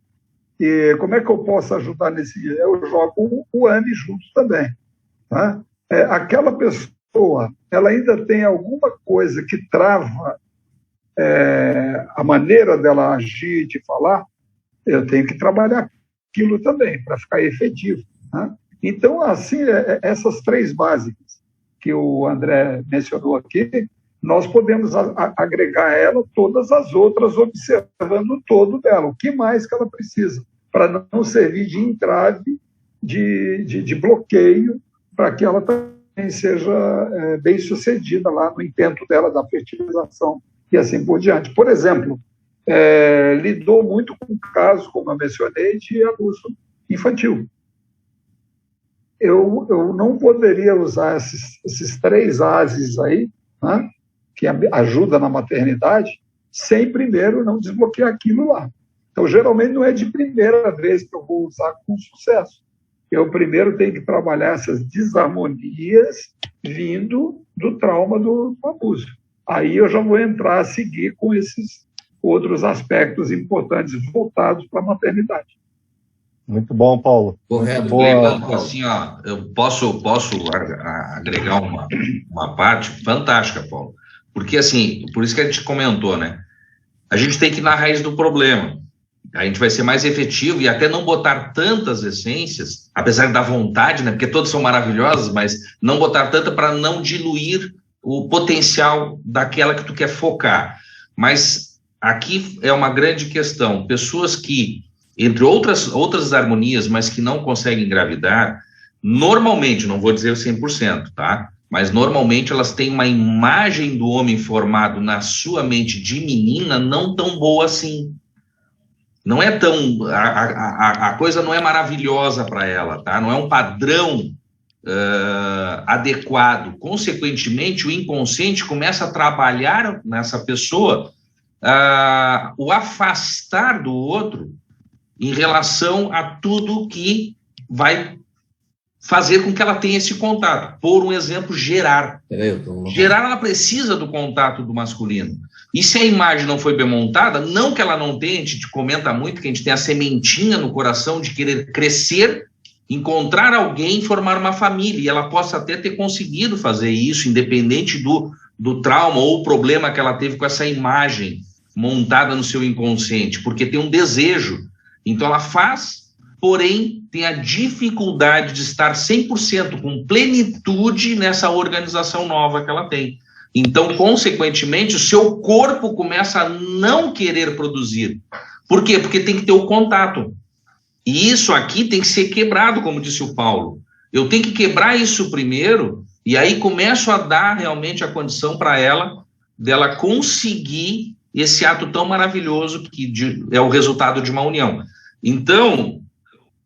E como é que eu posso ajudar nesse? Eu jogo o AME junto também, tá? Aquela pessoa, ela ainda tem alguma coisa que trava a maneira dela agir, de falar, eu tenho que trabalhar aquilo também, para ficar efetivo, né? Então, assim, essas 3 básicas que o André mencionou aqui, nós podemos agregar ela todas as outras, observando o todo dela, o que mais que ela precisa, para não servir de entrave, de bloqueio, para que ela também seja bem sucedida lá no intento dela da fertilização e assim por diante. Por exemplo, lidou muito com casos, como eu mencionei, de abuso infantil. Eu não poderia usar esses 3 ases aí, né, que ajuda na maternidade, sem primeiro não desbloquear aquilo lá. Então, geralmente, não é de primeira vez que eu vou usar com sucesso. Eu primeiro tenho que trabalhar essas desarmonias vindo do trauma do abuso. Aí eu já vou entrar a seguir com esses outros aspectos importantes voltados para a maternidade. Muito bom, Paulo. Correto. Lembrando, assim, ó, eu posso agregar uma parte fantástica, Paulo. Porque, assim, por isso que a gente comentou, né? A gente tem que ir na raiz do problema. A gente vai ser mais efetivo e até não botar tantas essências, apesar da vontade, né? Porque todas são maravilhosas, mas não botar tanta para não diluir o potencial daquela que tu quer focar. Mas aqui é uma grande questão. Pessoas que, entre outras harmonias, mas que não conseguem engravidar, normalmente, não vou dizer 100%, tá? Mas normalmente elas têm uma imagem do homem formado na sua mente de menina não tão boa assim. Não é tão... A coisa não é maravilhosa para ela, tá? Não é um padrão adequado. Consequentemente, o inconsciente começa a trabalhar nessa pessoa o afastar do outro em relação a tudo que vai fazer com que ela tenha esse contato. Por um exemplo, gerar. Gerar, ela precisa do contato do masculino. E se a imagem não foi bem montada, não que ela não tenha, a gente comenta muito que a gente tem a sementinha no coração de querer crescer, encontrar alguém e formar uma família, e ela possa até ter conseguido fazer isso, independente do trauma ou problema que ela teve com essa imagem montada no seu inconsciente, porque tem um desejo. Então ela faz, porém tem a dificuldade de estar 100% com plenitude nessa organização nova que ela tem. Então, consequentemente, o seu corpo começa a não querer produzir. Por quê? Porque tem que ter o contato. E isso aqui tem que ser quebrado, como disse o Paulo. Eu tenho que quebrar isso primeiro, e aí começo a dar realmente a condição para ela, dela conseguir esse ato tão maravilhoso que é o resultado de uma união. Então,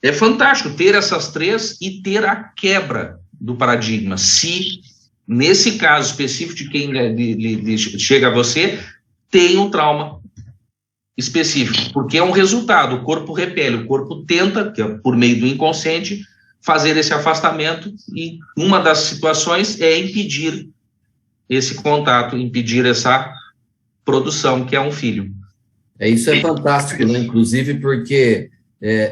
é fantástico ter essas três e ter a quebra do paradigma. Se, nesse caso específico de quem chega a você, tem um trauma específico, porque é um resultado, o corpo repele, o corpo tenta, que é por meio do inconsciente, fazer esse afastamento, e uma das situações é impedir esse contato, impedir essa produção, que é um filho. Isso é fantástico, né? Inclusive porque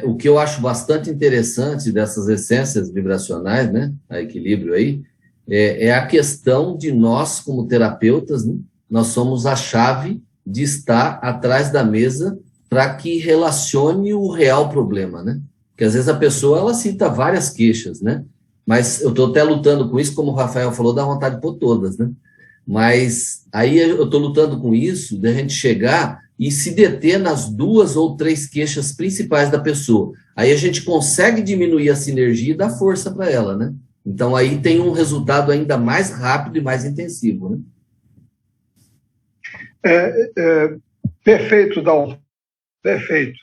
o que eu acho bastante interessante dessas essências vibracionais, né, a equilíbrio aí, é a questão de nós, como terapeutas, né, nós somos a chave de estar atrás da mesa para que relacione o real problema, né? Porque às vezes a pessoa, ela cita várias queixas, né? Mas eu estou até lutando com isso, como o Rafael falou, dá vontade de pôr todas, né? Mas aí eu estou lutando com isso, de a gente chegar e se deter nas 2 ou 3 queixas principais da pessoa. Aí a gente consegue diminuir a sinergia e dar força para ela, né? Então aí tem um resultado ainda mais rápido e mais intensivo, né? Perfeito, Dalton. Perfeito.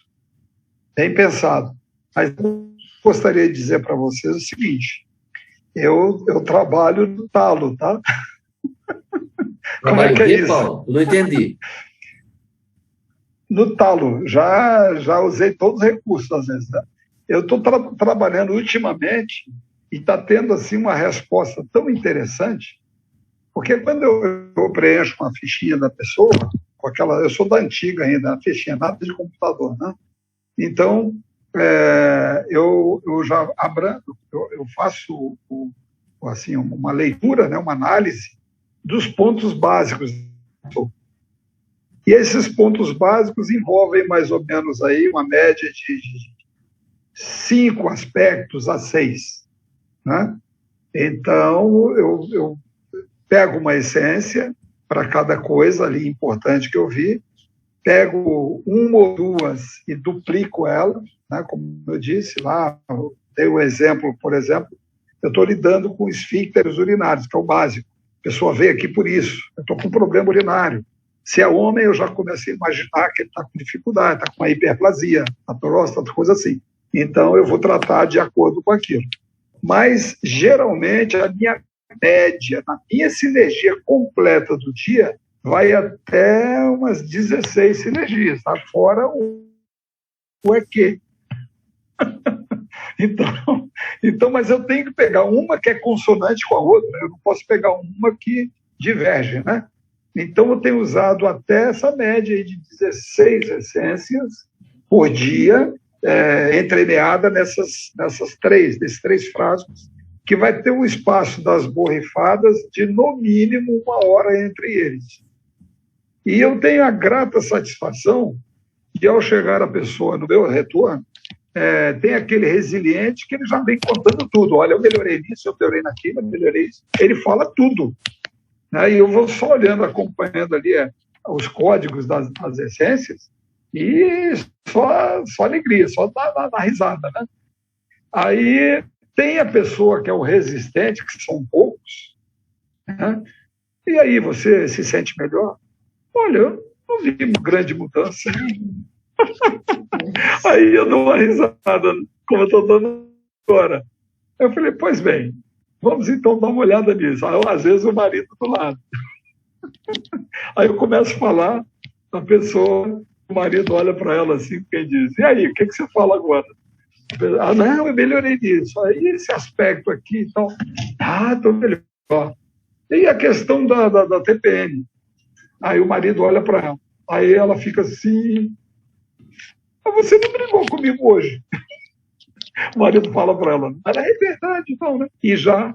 Bem pensado. Mas eu gostaria de dizer para vocês o seguinte: eu trabalho no talo, tá? Como é que é isso? Paulo? Eu não entendi. No talo. Já usei todos os recursos, às vezes. Né? Eu estou trabalhando ultimamente e está tendo assim uma resposta tão interessante, porque quando eu preencho uma fichinha da pessoa, com aquela, eu sou da antiga ainda, a fichinha, nada de computador, né? Então, eu já eu faço assim, uma leitura, né, uma análise dos pontos básicos. E esses pontos básicos envolvem mais ou menos aí uma média de 5 aspectos a 6. Né? Então, eu pego uma essência para cada coisa ali importante que eu vi, pego 1 ou 2 e duplico ela, né? Como eu disse lá, eu dei um exemplo, por exemplo, eu estou lidando com esfíncteres urinários, que é o básico. A pessoa veio aqui por isso, eu estou com um problema urinário. Se é homem, eu já comecei a imaginar que ele está com dificuldade, está com uma hiperplasia, a próstata, coisa assim. Então, eu vou tratar de acordo com aquilo. Mas, geralmente, a minha média, na minha sinergia completa do dia, vai até umas 16 sinergias, tá? Fora o é que. Então, mas eu tenho que pegar uma que é consonante com a outra, eu não posso pegar uma que diverge, né? Então, eu tenho usado até essa média aí de 16 essências por dia, entremeada nesses três frascos, que vai ter um espaço das borrifadas de, no mínimo, 1 hora entre eles. E eu tenho a grata satisfação de, ao chegar a pessoa no meu retorno, tem aquele resiliente que ele já vem contando tudo. Olha, eu melhorei nisso, eu melhorei naquilo, eu melhorei isso. Ele fala tudo. Né? E eu vou só olhando, acompanhando ali os códigos das essências e só alegria, só dar risada. Né? Aí tem a pessoa que é o resistente, que são poucos, né? E aí você se sente melhor? Olha, eu não vi grande mudança. Aí eu dou uma risada, como eu estou dando agora. Eu falei, pois bem, vamos então dar uma olhada nisso. Aí, às vezes o marido do lado. Aí eu começo a falar, a pessoa, o marido olha para ela assim, quem diz, e aí, o que você fala agora? Ah, não, eu melhorei nisso. Aí esse aspecto aqui, então, estou melhor. E a questão da TPM? Aí o marido olha para ela. Aí ela fica assim, você não brigou comigo hoje. O marido fala para ela, ela é verdade, então, né? E já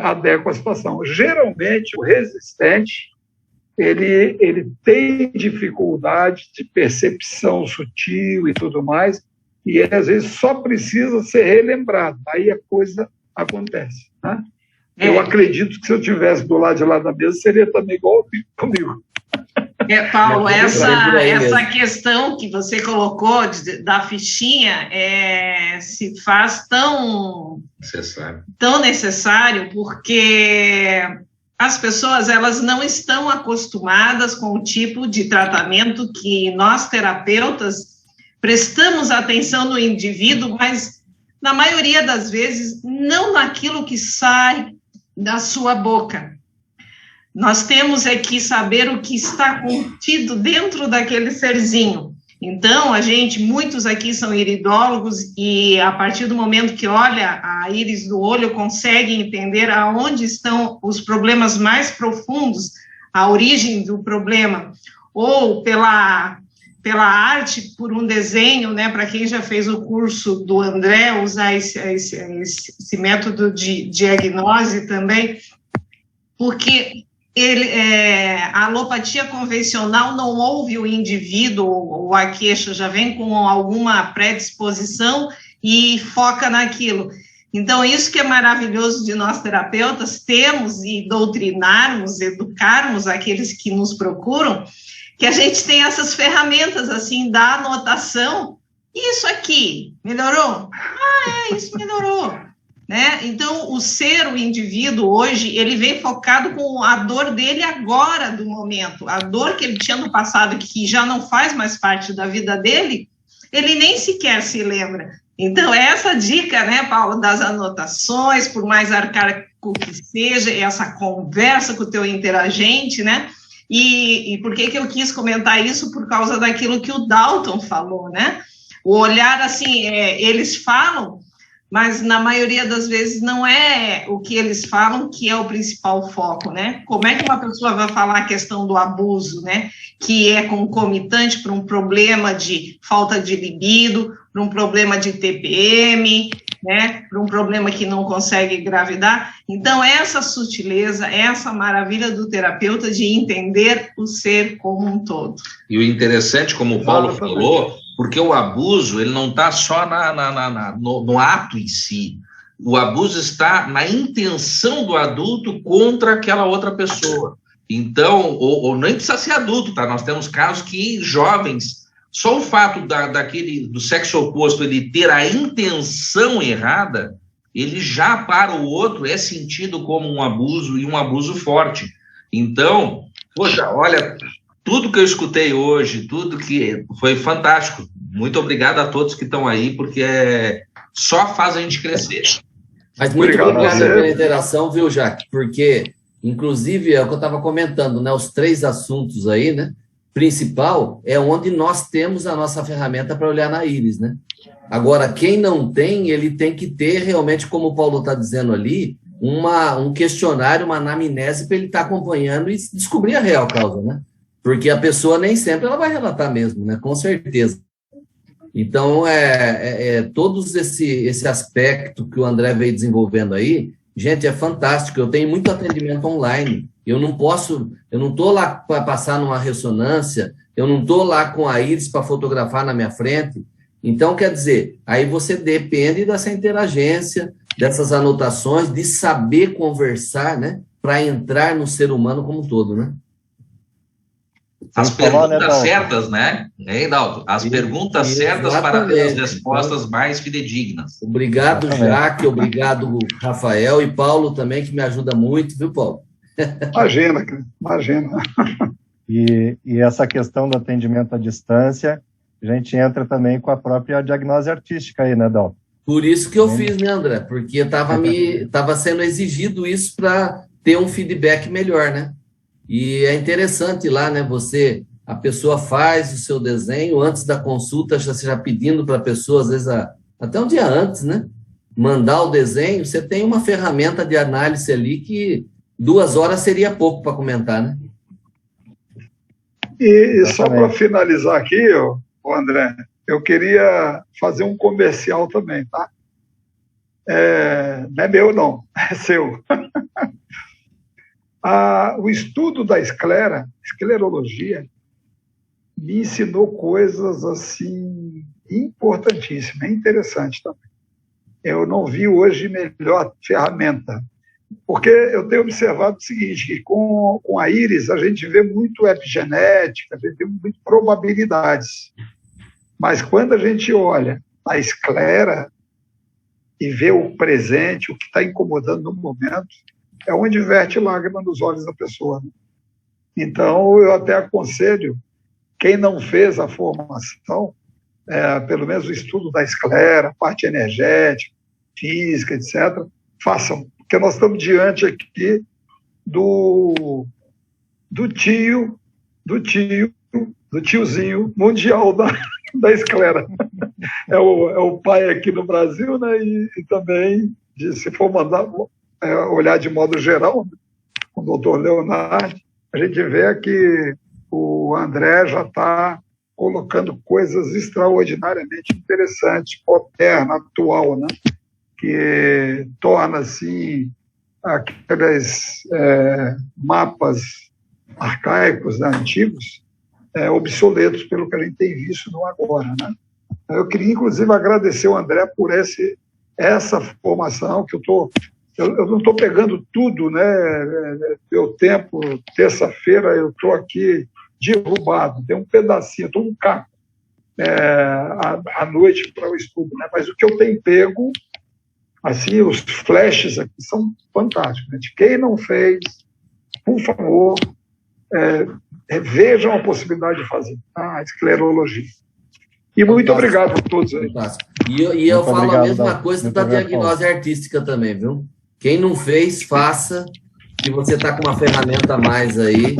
adequa a situação. Geralmente, o resistente, ele tem dificuldade de percepção sutil e tudo mais, e ele, às vezes, só precisa ser relembrado. Aí a coisa acontece. Né? Eu acredito que se eu estivesse do lado de lá da mesa, seria também igual comigo. Paulo, essa questão que você colocou da fichinha se faz tão necessário, porque as pessoas elas não estão acostumadas com o tipo de tratamento que nós, terapeutas, prestamos atenção no indivíduo, mas, na maioria das vezes, não naquilo que sai da sua boca. Nós temos que saber o que está contido dentro daquele serzinho. Então, muitos aqui são iridólogos e, a partir do momento que olha a íris do olho, consegue entender aonde estão os problemas mais profundos, a origem do problema, ou pela arte, por um desenho, né? Para quem já fez o curso do André, usar esse método de diagnose também, porque a alopatia convencional não ouve o indivíduo, ou a queixa já vem com alguma predisposição e foca naquilo. Então, isso que é maravilhoso de nós terapeutas, termos e doutrinarmos, educarmos aqueles que nos procuram, que a gente tem essas ferramentas, assim, da anotação. Isso aqui, melhorou? Isso melhorou. Né? Então, o indivíduo hoje, ele vem focado com a dor dele agora, do momento. A dor que ele tinha no passado, que já não faz mais parte da vida dele, ele nem sequer se lembra. Então, essa dica, né, Paulo, das anotações, por mais arcaico que seja, essa conversa com o teu interagente, né? E por que eu quis comentar isso? Por causa daquilo que o Dalton falou, né? O olhar, assim, eles falam, mas na maioria das vezes não é o que eles falam que é o principal foco, né? Como é que uma pessoa vai falar a questão do abuso, né? Que é concomitante para um problema de falta de libido, para um problema de TPM, né? Para um problema que não consegue engravidar. Então, essa sutileza, essa maravilha do terapeuta de entender o ser como um todo. E o interessante, como o Paulo falou, porque o abuso ele não está só no ato em si. O abuso está na intenção do adulto contra aquela outra pessoa. Então, ou nem precisa ser adulto, tá? Nós temos casos que jovens, só o fato do sexo oposto ele ter a intenção errada, ele já para o outro é sentido como um abuso e um abuso forte. Então, poxa, olha, tudo que eu escutei hoje, tudo que foi fantástico. Muito obrigado a todos que estão aí, porque só faz a gente crescer. Mas muito obrigado pela interação, viu, Jaque? Porque, inclusive, é o que eu estava comentando, né? Os 3 assuntos aí, né? principal é onde nós temos a nossa ferramenta para olhar na íris, né? Agora, quem não tem, ele tem que ter realmente, como o Paulo está dizendo ali, um questionário, uma anamnese para ele estar acompanhando e descobrir a real causa, né? Porque a pessoa nem sempre ela vai relatar mesmo, né? Com certeza. Então, todos esse aspecto que o André veio desenvolvendo aí, gente, é fantástico. Eu tenho muito atendimento online. Eu não estou lá para passar numa ressonância, eu não estou lá com a íris para fotografar na minha frente. Então, quer dizer, aí você depende dessa interagência, dessas anotações, de saber conversar, né? Para entrar no ser humano como um todo, né? As perguntas certas, né? Dalton? As perguntas certas para ter as respostas mais fidedignas. Obrigado, Jaque, obrigado, Rafael e Paulo também, que me ajuda muito, viu, Paulo? Imagina, imagina. E essa questão do atendimento à distância, a gente entra também com a própria diagnose artística aí, né, Dalton? Por isso que eu fiz, né, André? Porque estava sendo exigido isso para ter um feedback melhor, né? E é interessante lá, né? A pessoa faz o seu desenho antes da consulta, você já pedindo para a pessoa, às vezes, até um dia antes, né? Mandar o desenho, você tem uma ferramenta de análise ali que 2 horas seria pouco para comentar, né? E só para finalizar aqui, André, eu queria fazer um comercial também, tá? Não é meu, não, é seu. O estudo da esclerologia, me ensinou coisas assim importantíssimas, interessante também. Eu não vi hoje melhor ferramenta, porque eu tenho observado o seguinte, que com a íris a gente vê muito epigenética, a gente vê muito probabilidades, mas quando a gente olha a esclera e vê o presente, o que está incomodando no momento, é onde verte lágrima nos olhos da pessoa. Então, eu até aconselho, quem não fez a formação, pelo menos o estudo da esclera, parte energética, física, etc., façam, porque nós estamos diante aqui do tiozinho mundial da esclera. É o pai aqui no Brasil, né, e também, se for mandar olhar de modo geral, com o doutor Leonardo, a gente vê que o André já está colocando coisas extraordinariamente interessantes, moderna, atual, né? Que torna, assim, aqueles mapas arcaicos, né, antigos, obsoletos pelo que a gente tem visto no agora, né? Eu queria, inclusive, agradecer o André por essa formação que eu não estou pegando tudo, né? Meu tempo, terça-feira, eu estou aqui derrubado, tem um pedacinho, estou um caco à noite para o estudo, né? Mas o que eu tenho pego, assim, os flashes aqui são fantásticos, né? De quem não fez, por favor, vejam a possibilidade de fazer a esclerologia. E muito obrigado a todos aí. E eu falo a mesma coisa da diagnose artística também, viu? Quem não fez, faça, que você está com uma ferramenta a mais aí.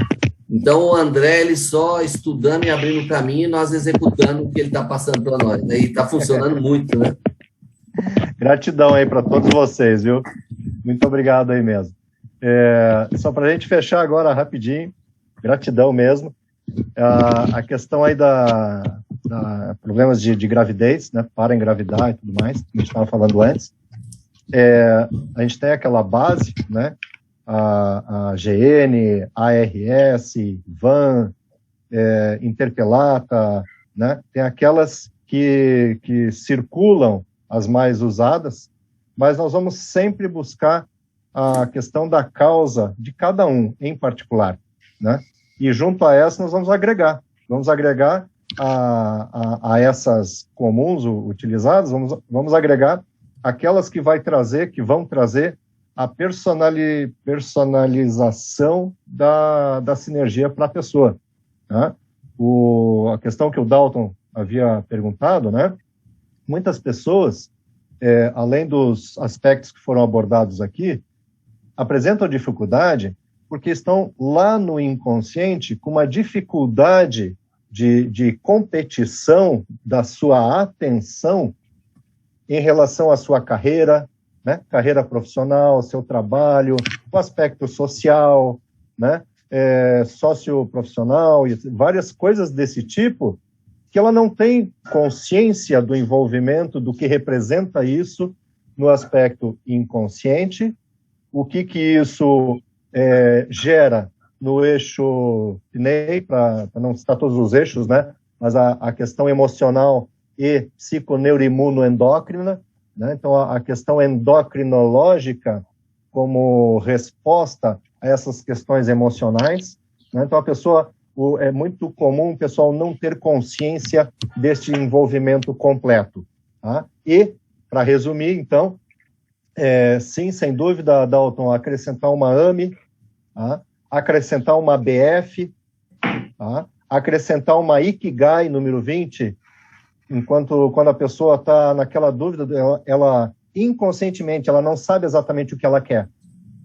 Então, o André, ele só estudando e abrindo caminho, e nós executando o que ele está passando para nós, né? E está funcionando muito, né? Gratidão aí para todos vocês, viu? Muito obrigado aí mesmo. Só para a gente fechar agora rapidinho, gratidão mesmo. A questão aí da problemas de gravidez, né? Para engravidar e tudo mais, que a gente estava falando antes. A gente tem aquela base, né? A GN, ARS, VAN, Interpelata, né? Tem aquelas que circulam, as mais usadas, mas nós vamos sempre buscar a questão da causa de cada um em particular, né? E junto a essa nós vamos agregar a essas comuns utilizadas, vamos agregar aquelas que vão trazer a personalização da sinergia para a pessoa, né? A questão que o Dalton havia perguntado, né? Muitas pessoas, além dos aspectos que foram abordados aqui, apresentam dificuldade porque estão lá no inconsciente com uma dificuldade de competição da sua atenção em relação à sua carreira, né? Carreira profissional, seu trabalho, o aspecto social, né? Socioprofissional e várias coisas desse tipo, que ela não tem consciência do envolvimento, do que representa isso no aspecto inconsciente, o que isso gera no eixo PNEI, para não citar todos os eixos, né? Mas a questão emocional e psiconeuroimunoendócrina, né? Então, a questão endocrinológica como resposta a essas questões emocionais, né? Então, a pessoa, é muito comum o pessoal não ter consciência deste envolvimento completo, tá? E, para resumir, então, sim, sem dúvida, Dalton, acrescentar uma AME, tá? Acrescentar uma BF, tá? Acrescentar uma Ikigai, número 20, quando a pessoa está naquela dúvida, ela inconscientemente, ela não sabe exatamente o que ela quer.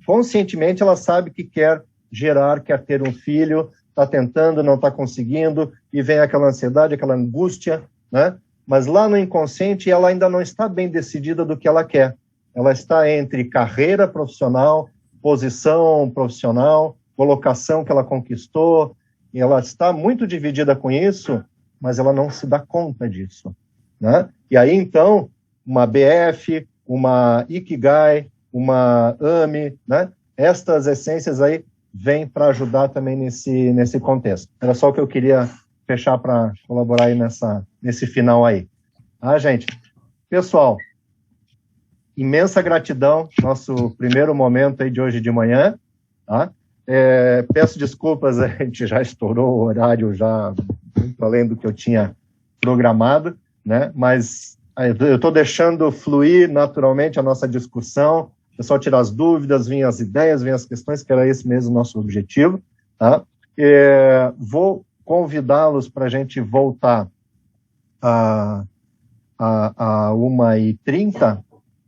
Conscientemente, ela sabe que quer gerar, quer ter um filho, está tentando, não está conseguindo, e vem aquela ansiedade, aquela angústia, né? Mas lá no inconsciente, ela ainda não está bem decidida do que ela quer. Ela está entre carreira profissional, posição profissional, colocação que ela conquistou, e ela está muito dividida com isso, mas ela não se dá conta disso, né? E aí, então, uma BF, uma Ikigai, uma AME, né? Estas essências aí vêm para ajudar também nesse contexto. Era só o que eu queria fechar para colaborar aí nesse final aí. Ah, gente? Pessoal, imensa gratidão, nosso primeiro momento aí de hoje de manhã, tá? Peço desculpas, a gente já estourou o horário, já muito além do que eu tinha programado, né? Mas eu estou deixando fluir naturalmente a nossa discussão, o pessoal tirar as dúvidas, vir as ideias, vir as questões, que era esse mesmo o nosso objetivo, tá? Vou convidá-los para a gente voltar a 1h30,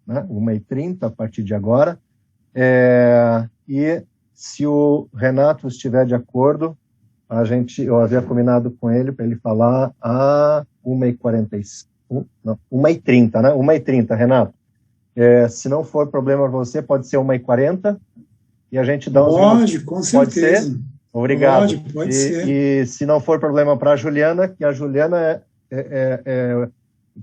né? 1h30 a partir de agora, e se o Renato estiver de acordo, eu havia combinado com ele para ele falar a 1h30, né? 1h30, Renato. Se não for problema para você, pode ser 1h40 e a gente dá uns Pode, com certeza. Pode ser? Obrigado. Pode ser. E se não for problema para a Juliana, que a Juliana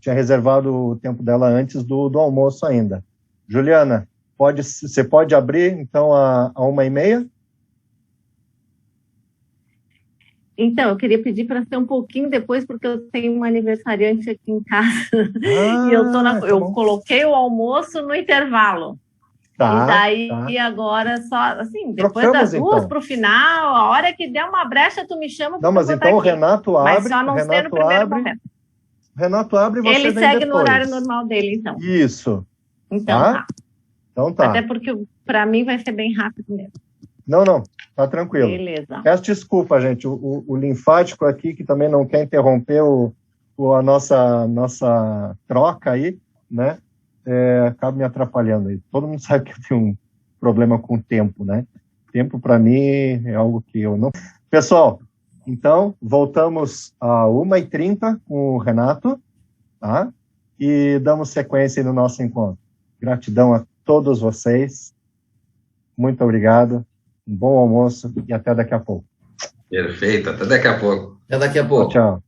tinha reservado o tempo dela antes do almoço ainda. Juliana, você pode abrir, então, a 1h30? Então, eu queria pedir para ser um pouquinho depois, porque eu tenho um aniversariante aqui em casa. E eu coloquei o almoço no intervalo. Tá, e daí, agora, só, assim, depois Trocamos, das 2 então. para o final, a hora que der uma brecha, tu me chama. Não, mas então o Renato abre. Mas só não ser no primeiro momento. Renato abre e você Ele vem segue depois. no horário normal dele, então. Isso. Então tá. Então tá. Até porque para mim vai ser bem rápido mesmo. Não, tá tranquilo. Beleza. Peço desculpa, gente, o linfático aqui, que também não quer interromper a nossa troca aí, né? Acaba me atrapalhando aí. Todo mundo sabe que eu tenho um problema com o tempo, né? Tempo, para mim, é algo que eu não... Pessoal, então, voltamos a 1h30 com o Renato, tá? E damos sequência aí no nosso encontro. Gratidão a todos vocês. Muito obrigado. Um bom almoço e até daqui a pouco. Perfeito, até daqui a pouco. Até daqui a pouco. Tchau.